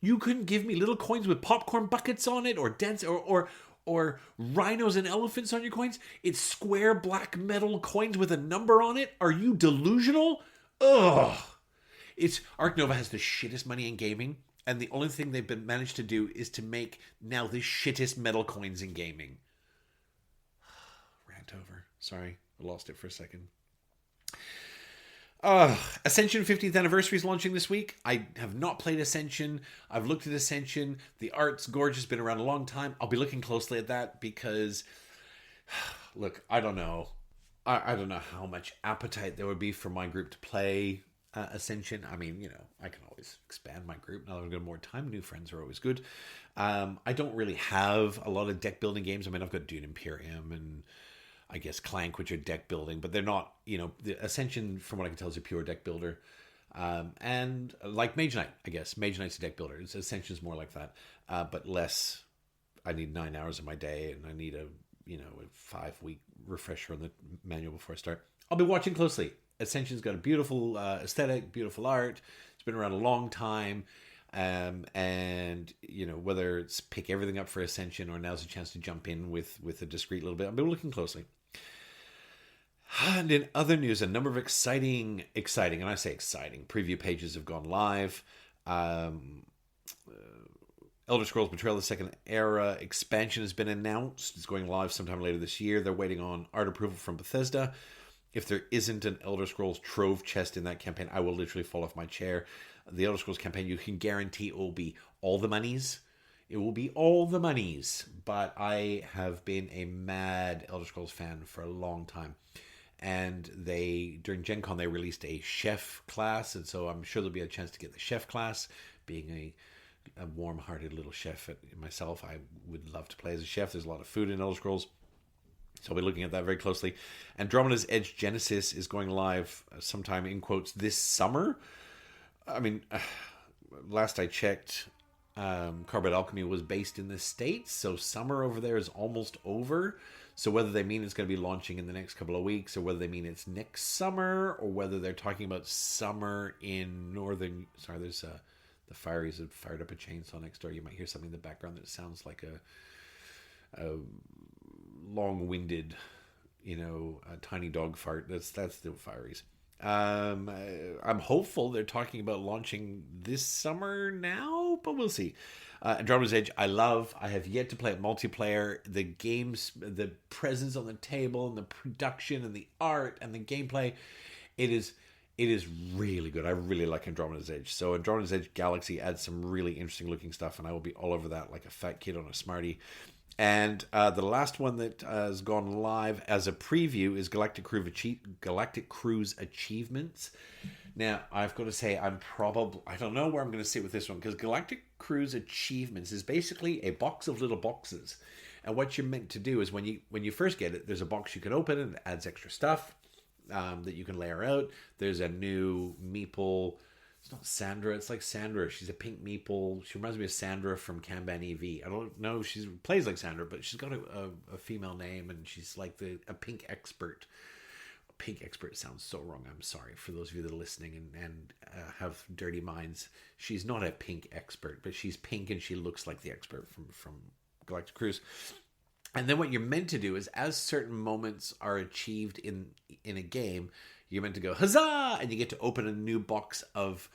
[SPEAKER 2] You couldn't give me little coins with popcorn buckets on it or dents or rhinos and elephants on your coins? It's square black metal coins with a number on it? Are you delusional? Ugh. Ark Nova has the shittest money in gaming, and the only thing they've managed to do is to make now the shittest metal coins in gaming. Rant over. Sorry, I lost it for a second. Ascension 50th Anniversary is launching this week. I have not played Ascension. I've looked at Ascension. The art's gorgeous, been around a long time. I'll be looking closely at that because, look, I don't know. I don't know how much appetite there would be for my group to play Ascension. I mean, I can always expand my group now that I've got more time. New friends are always good. I don't really have a lot of deck building games. I mean, I've got Dune Imperium and I guess Clank, which are deck building, but they're not, the Ascension, from what I can tell, is a pure deck builder. And like Mage Knight, I guess. Mage Knight's a deck builder. Ascension's more like that, but less. I need 9 hours of my day, and I need a 5-week refresher on the manual before I start. I'll be watching closely. Ascension's got a beautiful aesthetic, beautiful art. It's been around a long time. And whether it's pick everything up for Ascension or now's a chance to jump in with a discreet little bit, I'll be looking closely. And in other news, a number of exciting, and I say exciting, preview pages have gone live. Elder Scrolls Betrayal: The Second Era expansion has been announced. It's going live sometime later this year. They're waiting on art approval from Bethesda. If there isn't an Elder Scrolls trove chest in that campaign, I will literally fall off my chair. The Elder Scrolls campaign, you can guarantee it will be all the monies. It will be all the monies. But I have been a mad Elder Scrolls fan for a long time. And during Gen Con, they released a chef class. And so I'm sure there'll be a chance to get the chef class. Being a warm-hearted little chef myself, I would love to play as a chef. There's a lot of food in Elder Scrolls. So I'll be looking at that very closely. Andromeda's Edge Genesis is going live sometime, in quotes, this summer. I mean, last I checked, Carbide Alchemy was based in the States, so summer over there is almost over. So whether they mean it's going to be launching in the next couple of weeks, or whether they mean it's next summer, or whether they're talking about summer in northern... Sorry, there's the Fireys have fired up a chainsaw next door. You might hear something in the background that sounds like a long-winded, a tiny dog fart. That's the Fireys. I'm hopeful they're talking about launching this summer now, but we'll see. Andromeda's Edge, I love. I have yet to play it multiplayer. The games, the presence on the table, and the production, and the art, and the gameplay, it is really good. I really like Andromeda's Edge. So Andromeda's Edge Galaxy adds some really interesting looking stuff, and I will be all over that like a fat kid on a Smartie. And the last one that has gone live as a preview is Galactic Cruise Achievements. Now, I've got to say, I don't know where I'm going to sit with this one, because Galactic Cruise Achievements is basically a box of little boxes. And what you're meant to do is when you first get it, there's a box you can open and it adds extra stuff that you can layer out. There's a new meeple. It's not Sandra. It's like Sandra. She's a pink meeple. She reminds me of Sandra from Kanban EV. I don't know if she plays like Sandra, but she's got a female name, and she's like a pink expert. Pink expert sounds so wrong. I'm sorry for those of you that are listening and have dirty minds. She's not a pink expert, but she's pink and she looks like the expert from Galactic Cruise. And then what you're meant to do is, as certain moments are achieved in a game, you're meant to go, huzzah! And you get to open a new box of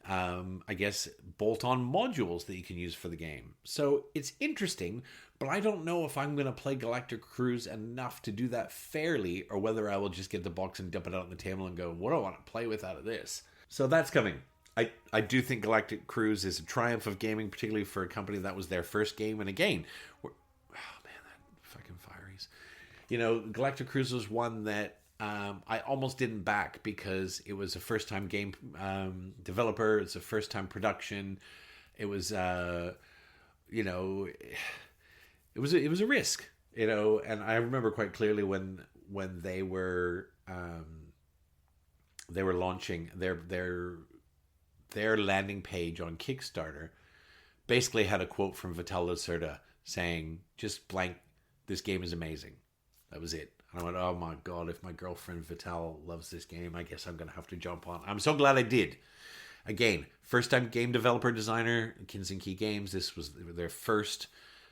[SPEAKER 2] I guess, bolt-on modules that you can use for the game. So it's interesting, but I don't know if I'm going to play Galactic Cruise enough to do that fairly, or whether I will just get the box and dump it out on the table and go, what do I want to play with out of this? So that's coming. I do think Galactic Cruise is a triumph of gaming, particularly for a company that was their first game. And again, oh man, that fucking Fireys. You know, Galactic Cruise was one that I almost didn't back because it was a first-time game developer. It's a first-time production. It was, you know, it was a risk, you know. And I remember quite clearly when they were launching their landing page on Kickstarter, basically had a quote from Vital Lacerda saying, "Just blank, this game is amazing." That was it. And I went, oh my God, if my girlfriend Vital loves this game, I guess I'm going to have to jump on. I'm so glad I did. Again, first time game developer designer, Kinsinki Games. This was their first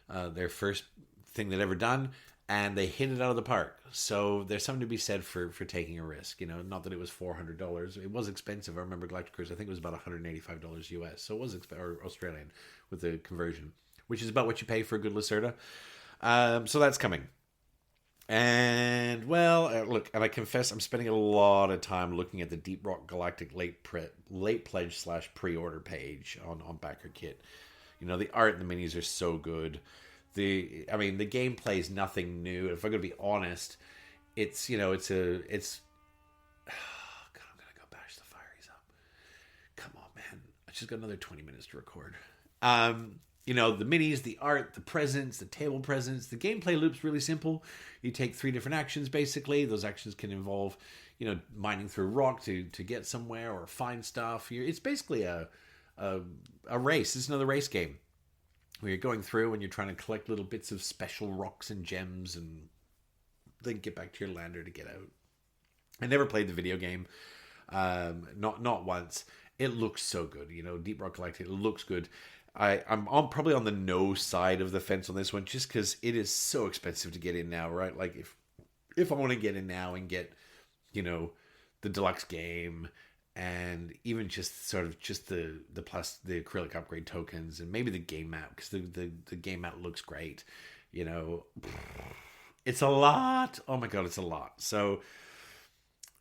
[SPEAKER 2] thing they'd ever done, and they hit it out of the park. So there's something to be said for taking a risk. You know, not that it was $400. It was expensive. I remember Galactic Cruise, I think it was about $185 US. So it was or Australian with the conversion, which is about what you pay for a good Lacerda. So that's coming. And, well, look, and I confess I'm spending a lot of time looking at the Deep Rock Galactic late pledge / pre-order page on BackerKit. You know, the art and the minis are so good. The gameplay is nothing new. If I'm going to be honest, it's, you know, it's God, I'm going to go bash the Fireys up. Come on, man. I just got another 20 minutes to record. You know, the minis, the art, the presents, the table presents. The gameplay loop's really simple. You take 3 different actions, basically. Those actions can involve, you know, mining through rock to get somewhere or find stuff. It's basically a race. It's another race game where you're going through and you're trying to collect little bits of special rocks and gems and then get back to your lander to get out. I never played the video game. Not once. It looks so good. You know, Deep Rock Galactic, it looks good. I'm probably on the no side of the fence on this one, just because it is so expensive to get in now, right? Like if I want to get in now and get, you know, the deluxe game and even just sort of just the acrylic upgrade tokens and maybe the game map, because the game map looks great, you know, it's a lot. Oh my God, it's a lot. So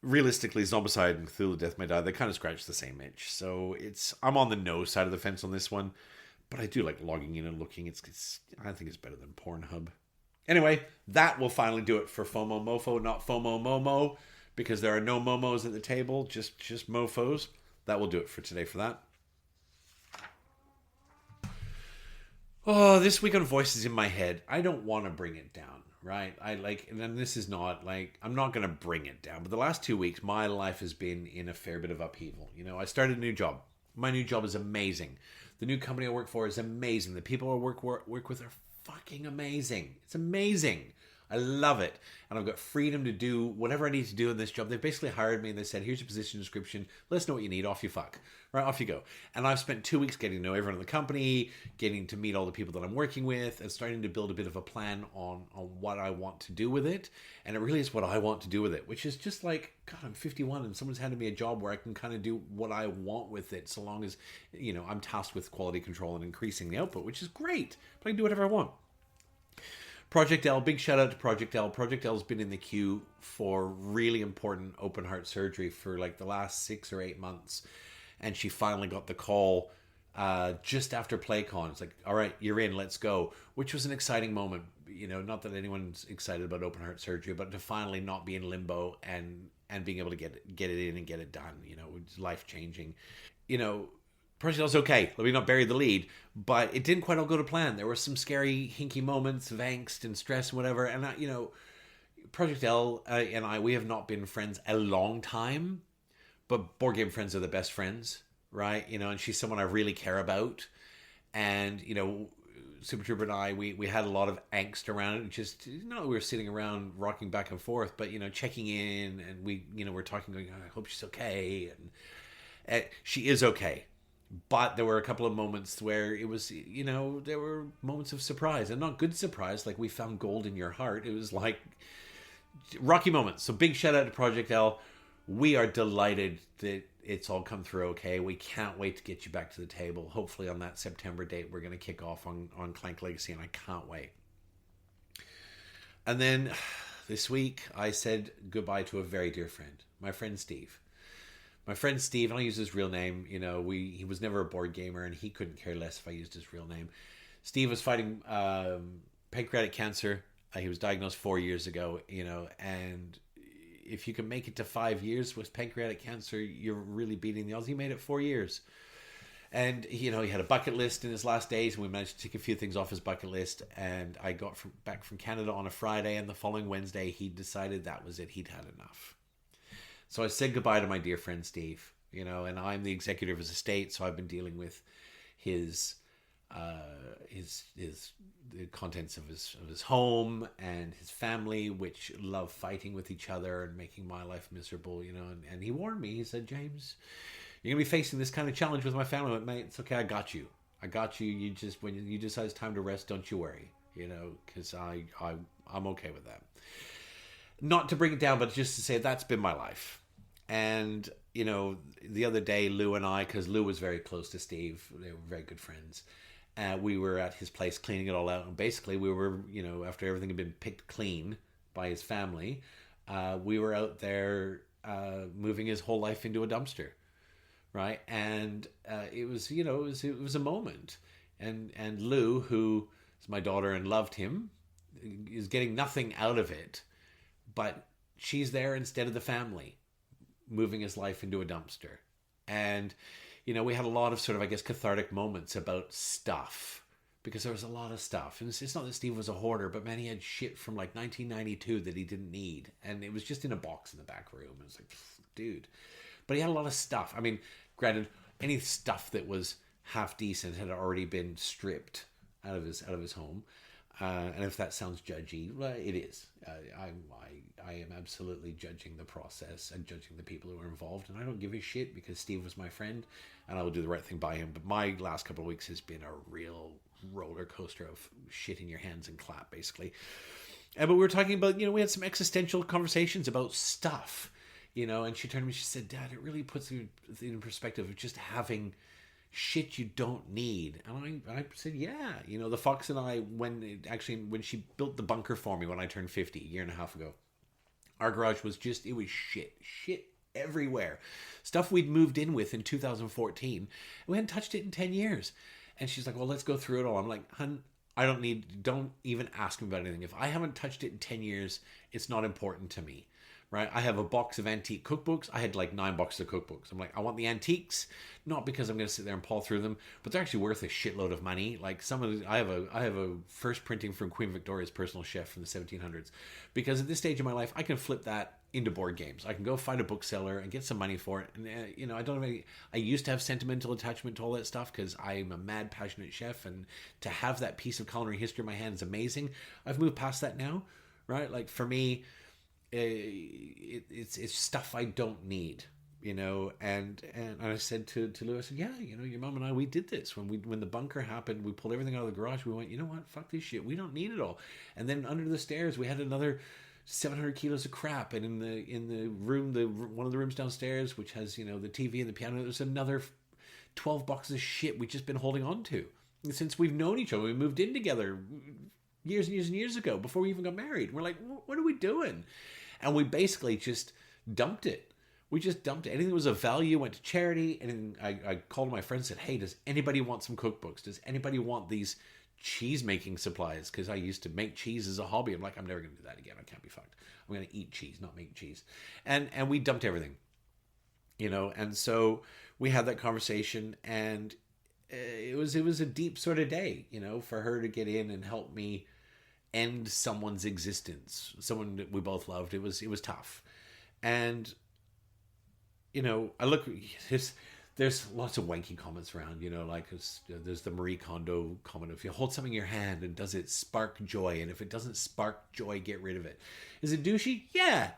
[SPEAKER 2] realistically, Zombicide and Cthulhu Death May Die, they kind of scratch the same itch. So I'm on the no side of the fence on this one. But I do like logging in and looking. I think it's better than Pornhub. Anyway, that will finally do it for FOMOMOFO, not FOMOMOMO, because there are no momos at the table, just mofos. That will do it for today for that. Oh, this week on Voices in My Head, I don't want to bring it down, right? And this is not like, I'm not going to bring it down. But the last 2 weeks, my life has been in a fair bit of upheaval. You know, I started a new job. My new job is amazing. The new company I work for is amazing. The people I work with are fucking amazing. It's amazing. I love it. And I've got freedom to do whatever I need to do in this job. They've basically hired me and they said, here's your position description. Let us know what you need. Off you fuck. Right, off you go. And I've spent 2 weeks getting to know everyone in the company, getting to meet all the people that I'm working with, and starting to build a bit of a plan on what I want to do with it. And it really is what I want to do with it, which is just like, God, I'm 51 and someone's handed me a job where I can kind of do what I want with it, so long as, you know, I'm tasked with quality control and increasing the output, which is great. But I can do whatever I want. Project L, big shout out to Project L. Project L has been in the queue for really important open heart surgery for like the last 6 or 8 months. And she finally got the call just after PlayCon. It's like, all right, you're in, let's go. Which was an exciting moment. You know, not that anyone's excited about open heart surgery, but to finally not be in limbo and being able to get it in and get it done. You know, it's life-changing. You know, Project L's okay. Let me not bury the lead. But it didn't quite all go to plan. There were some scary, hinky moments of angst and stress and whatever. And, you know, Project L and I, we have not been friends a long time. But board game friends are the best friends, right? You know, and she's someone I really care about. And, you know, Super Trooper and I, we had a lot of angst around it. Just, not that we were sitting around rocking back and forth, but, you know, checking in. And we're talking, going, I hope she's okay. And she is okay. But there were a couple of moments where it was, you know, there were moments of surprise. And not good surprise, like we found gold in your heart. It was like rocky moments. So big shout out to Project L. We are delighted that it's all come through okay. We can't wait to get you back to the table. Hopefully on that September date, we're going to kick off on Clank Legacy, and I can't wait. And then this week, I said goodbye to a very dear friend, my friend Steve. My friend Steve, I'll use his real name. He was never a board gamer, and he couldn't care less if I used his real name. Steve was fighting pancreatic cancer. He was diagnosed 4 years ago, and if you can make it to 5 years with pancreatic cancer, you're really beating the odds. He made it 4 years. And, he had a bucket list in his last days, and we managed to take a few things off his bucket list. And I got back from Canada on a Friday, and the following Wednesday, he decided that was it. He'd had enough. So I said goodbye to my dear friend Steve, and I'm the executor of his estate, so I've been dealing with the contents of his home and his family, which love fighting with each other and making my life miserable, and he warned me. He said, James, you're gonna be facing this kind of challenge with my family. But mate, it's okay. I got you. You just, when you decide it's time to rest, don't you worry, because I'm okay with that. Not to bring it down, but just to say that's been my life. And, the other day, Lou and I, because Lou was very close to Steve, they were very good friends. We were at his place cleaning it all out. And basically, we were, after everything had been picked clean by his family, we were out there moving his whole life into a dumpster, right? And it was a moment. And Lou, who is my daughter and loved him, is getting nothing out of it. But she's there instead of the family, moving his life into a dumpster. And, we had a lot of sort of, I guess, cathartic moments about stuff, because there was a lot of stuff. And it's not that Steve was a hoarder, but man, he had shit from like 1992 that he didn't need. And it was just in a box in the back room. It was like, dude. But he had a lot of stuff. I mean, granted, any stuff that was half decent had already been stripped out of his home. And if that sounds judgy, well, it is. I am absolutely judging the process and judging the people who are involved, and I don't give a shit because Steve was my friend, and I will do the right thing by him. But my last couple of weeks has been a real roller coaster of shit in your hands and clap, basically. But we were talking about, we had some existential conversations about stuff, and she turned to me, she said, Dad, it really puts it in perspective of just having shit you don't need. And I said, yeah. The Fox and I, when she built the bunker for me when I turned 50 a year and a half ago, our garage was it was shit everywhere. Stuff we'd moved in with in 2014. And we hadn't touched it in 10 years. And she's like, well, let's go through it all. I'm like, hun, don't even ask me about anything. If I haven't touched it in 10 years, it's not important to me. Right? I have a box of antique cookbooks. I had like 9 boxes of cookbooks. I'm like, I want the antiques, not because I'm going to sit there and paw through them, but they're actually worth a shitload of money. Like I have a first printing from Queen Victoria's personal chef from the 1700s, because at this stage of my life, I can flip that into board games. I can go find a bookseller and get some money for it. And I don't have any. I used to have sentimental attachment to all that stuff because I'm a mad, passionate chef, and to have that piece of culinary history in my hand is amazing. I've moved past that now, right? Like for me, it's stuff I don't need, and I said to Lou, I said, yeah, your mom and I, we did this when the bunker happened. We pulled everything out of the garage. We went, you know what, fuck this shit, we don't need it all. And then under the stairs we had another 700 kilos of crap, and in the room, one of the rooms downstairs, which has the TV and the piano, there's another 12 boxes of shit we've just been holding on to since we've known each other. We moved in together years and years and years ago, before we even got married. We're like, what are we doing? And we basically just dumped it. We just dumped it. Anything that was of value went to charity. And I called my friend and said, hey, does anybody want some cookbooks? Does anybody want these cheese making supplies? Because I used to make cheese as a hobby. I'm like, I'm never going to do that again. I can't be fucked. I'm going to eat cheese, not make cheese. And we dumped everything, And so we had that conversation, and it was a deep sort of day, for her to get in and help me end someone's existence, someone that we both loved. It was tough. And I look, there's lots of wanky comments around, like there's the Marie Kondo comment, if you hold something in your hand and does it spark joy, and if it doesn't spark joy, get rid of it. Is it douchey? Yeah.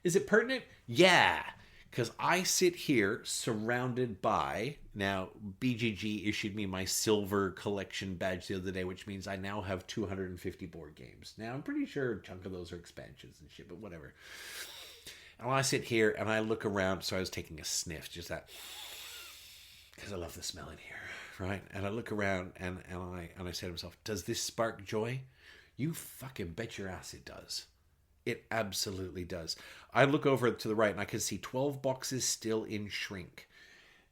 [SPEAKER 2] Is it pertinent? Yeah. Because I sit here surrounded by, now BGG issued me my silver collection badge the other day, which means I now have 250 board games. Now I'm pretty sure a chunk of those are expansions and shit, but whatever. And I sit here and I look around. So I was taking a sniff, just that, because I love the smell in here, right? And I look around and I say to myself, does this spark joy? You fucking bet your ass it does. It absolutely does. I look over to the right and I can see 12 boxes still in shrink.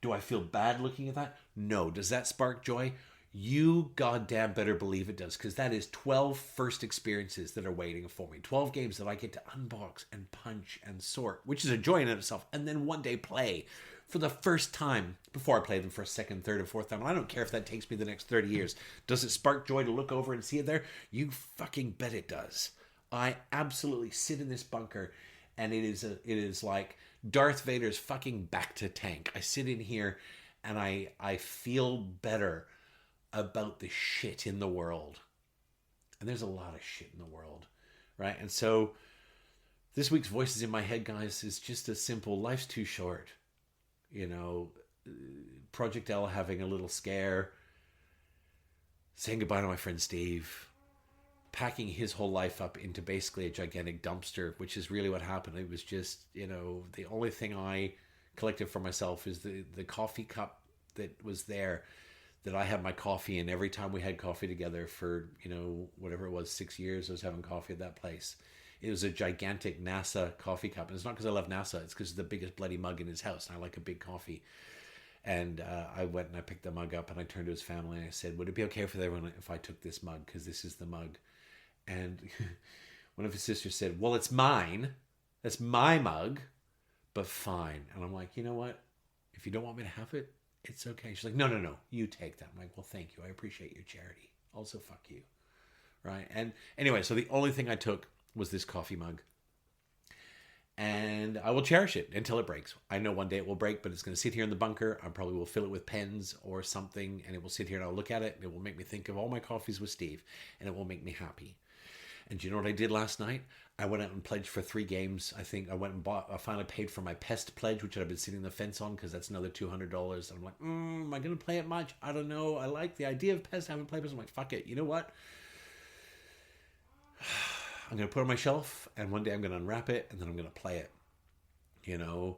[SPEAKER 2] Do I feel bad looking at that? No. Does that spark joy? You goddamn better believe it does, because that is 12 first experiences that are waiting for me. 12 games that I get to unbox and punch and sort, which is a joy in itself, and then one day play for the first time before I play them for a second, third, and fourth time. And I don't care if that takes me the next 30 years. Does it spark joy to look over and see it there? You fucking bet it does. I absolutely sit in this bunker, and it is like Darth Vader's fucking back to tank. I sit in here and I feel better about the shit in the world. And there's a lot of shit in the world, right? And so this week's Voices in My Head, guys, is just a simple, life's too short. You know, Project L having a little scare, saying goodbye to my friend Steve, packing his whole life up into basically a gigantic dumpster, which is really what happened. It was just, you know, the only thing I collected for myself is the coffee cup that was there, that I had my coffee in every time we had coffee together for, you know, whatever it was, 6 years I was having coffee at that place. It was a gigantic NASA coffee cup. And it's not because I love NASA. It's because it's the biggest bloody mug in his house. And I like a big coffee. And I went and I picked the mug up and I turned to his family and I said, would it be okay for everyone if I took this mug? Because this is the mug. And one of his sisters said, well, it's mine. That's my mug. But fine. And I'm like, you know what? If you don't want me to have it, it's okay. She's like, no, you take that. I'm like, well, thank you. I appreciate your charity. Also, fuck you. Right? And anyway, so the only thing I took was this coffee mug. And I will cherish it until it breaks. I know one day it will break, but it's going to sit here in the bunker. I probably will fill it with pens or something, and it will sit here and I'll look at it, and it will make me think of all my coffees with Steve, and it will make me happy. And do you know what I did last night? I went out and pledged for 3 games. I think I went and I finally paid for my pest pledge, which I've been sitting on the fence on, because that's another $200. And I'm like, am I going to play it much? I don't know. I like the idea of pest. I haven't played pest. I'm like, fuck it. You know what? I'm going to put it on my shelf, and one day I'm going to unwrap it, and then I'm going to play it. You know,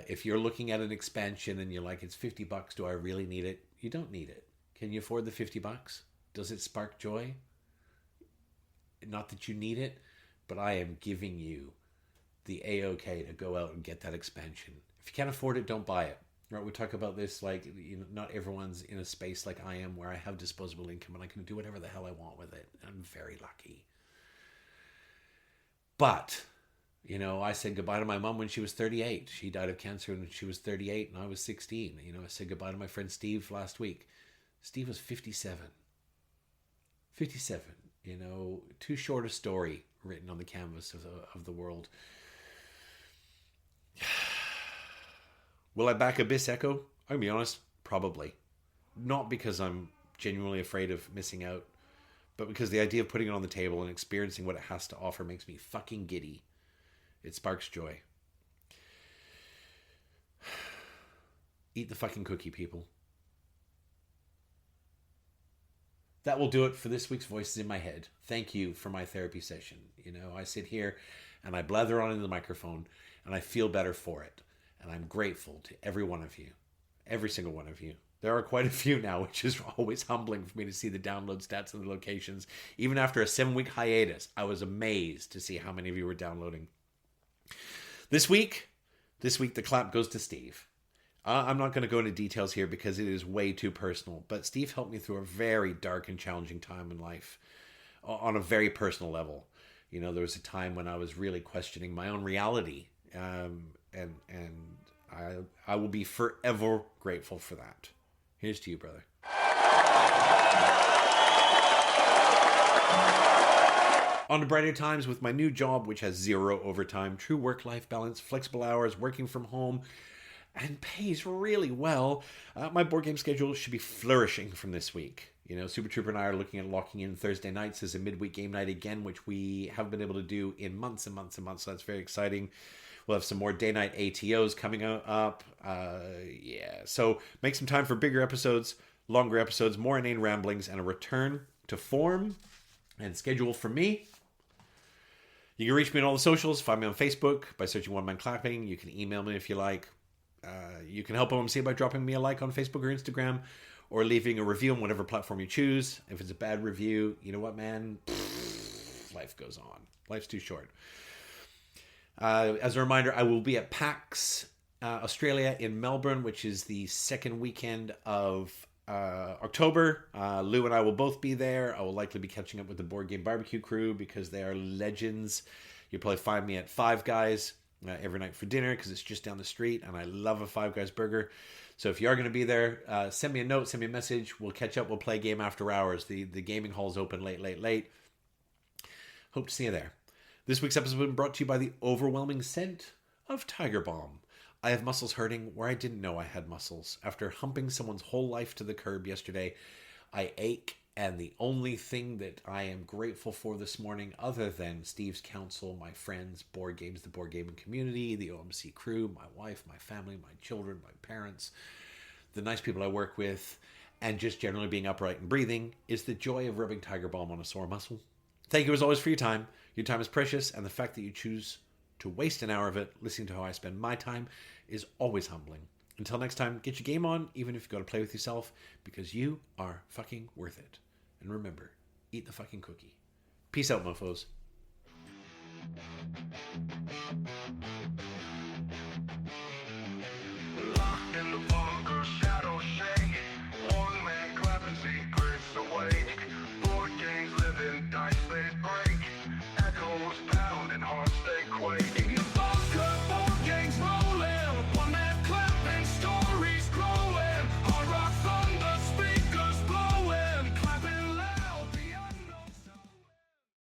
[SPEAKER 2] if you're looking at an expansion and you're like, it's $50, do I really need it? You don't need it. Can you afford the $50? Does it spark joy? Not that you need it, but I am giving you the A-OK to go out and get that expansion. If you can't afford it, don't buy it. Right? We talk about this, like, you know, not everyone's in a space like I am where I have disposable income and I can do whatever the hell I want with it. I'm very lucky. But, you know, I said goodbye to my mom when she was 38. She died of cancer when she was 38 and I was 16. You know, I said goodbye to my friend Steve last week. Steve was 57. 57. You know, too short a story written on the canvas of the world. Will I back Abyss Echo? I'm going to be honest, probably. Not because I'm genuinely afraid of missing out, but because the idea of putting it on the table and experiencing what it has to offer makes me fucking giddy. It sparks joy. Eat the fucking cookie, people. That will do it for this week's Voices in My Head. Thank you for my therapy session. You know, I sit here and I blather on into the microphone and I feel better for it. And I'm grateful to every one of you. Every single one of you. There are quite a few now, which is always humbling for me to see the download stats and the locations. Even after a 7-week hiatus, I was amazed to see how many of you were downloading. This week, the clap goes to Steve. I'm not going to go into details here because it is way too personal, but Steve helped me through a very dark and challenging time in life on a very personal level. You know, there was a time when I was really questioning my own reality, and I will be forever grateful for that. Here's to you, brother. On to brighter times with my new job, which has 0 overtime, true work-life balance, flexible hours, working from home, and pays really well. My board game schedule should be flourishing from this week. You know, Super Trooper and I are looking at locking in Thursday nights as a midweek game night again, which we haven't been able to do in months and months and months, so that's very exciting. We'll have some more day-night ATOs coming up. So make some time for bigger episodes, longer episodes, more inane ramblings, and a return to form and schedule for me. You can reach me on all the socials. Find me on Facebook by searching One Man Clapping. You can email me if you like. You can help OMC by dropping me a like on Facebook or Instagram, or leaving a review on whatever platform you choose. If it's a bad review, you know what, man? Life goes on. Life's too short. As a reminder, I will be at PAX Australia in Melbourne, which is the second weekend of October. Lou and I will both be there. I will likely be catching up with the Board Game Barbecue crew because they are legends. You'll probably find me at Five Guys every night for dinner because it's just down the street, and I love a Five Guys burger. So if you are going to be there, send me a note, send me a message. We'll catch up. We'll play game after hours. The gaming hall's open late. Hope to see you there. This week's episode has been brought to you by the overwhelming scent of Tiger Balm. I have muscles hurting where I didn't know I had muscles. After humping someone's whole life to the curb yesterday, I ache, and the only thing that I am grateful for this morning, other than Steve's counsel, my friends, board games, the board gaming community, the OMC crew, my wife, my family, my children, my parents, the nice people I work with, and just generally being upright and breathing, is the joy of rubbing Tiger Balm on a sore muscle. Thank you as always for your time. Your time is precious, and the fact that you choose to waste an hour of it listening to how I spend my time is always humbling. Until next time, get your game on, even if you got to play with yourself, because you are fucking worth it. And remember, eat the fucking cookie. Peace out, mofos.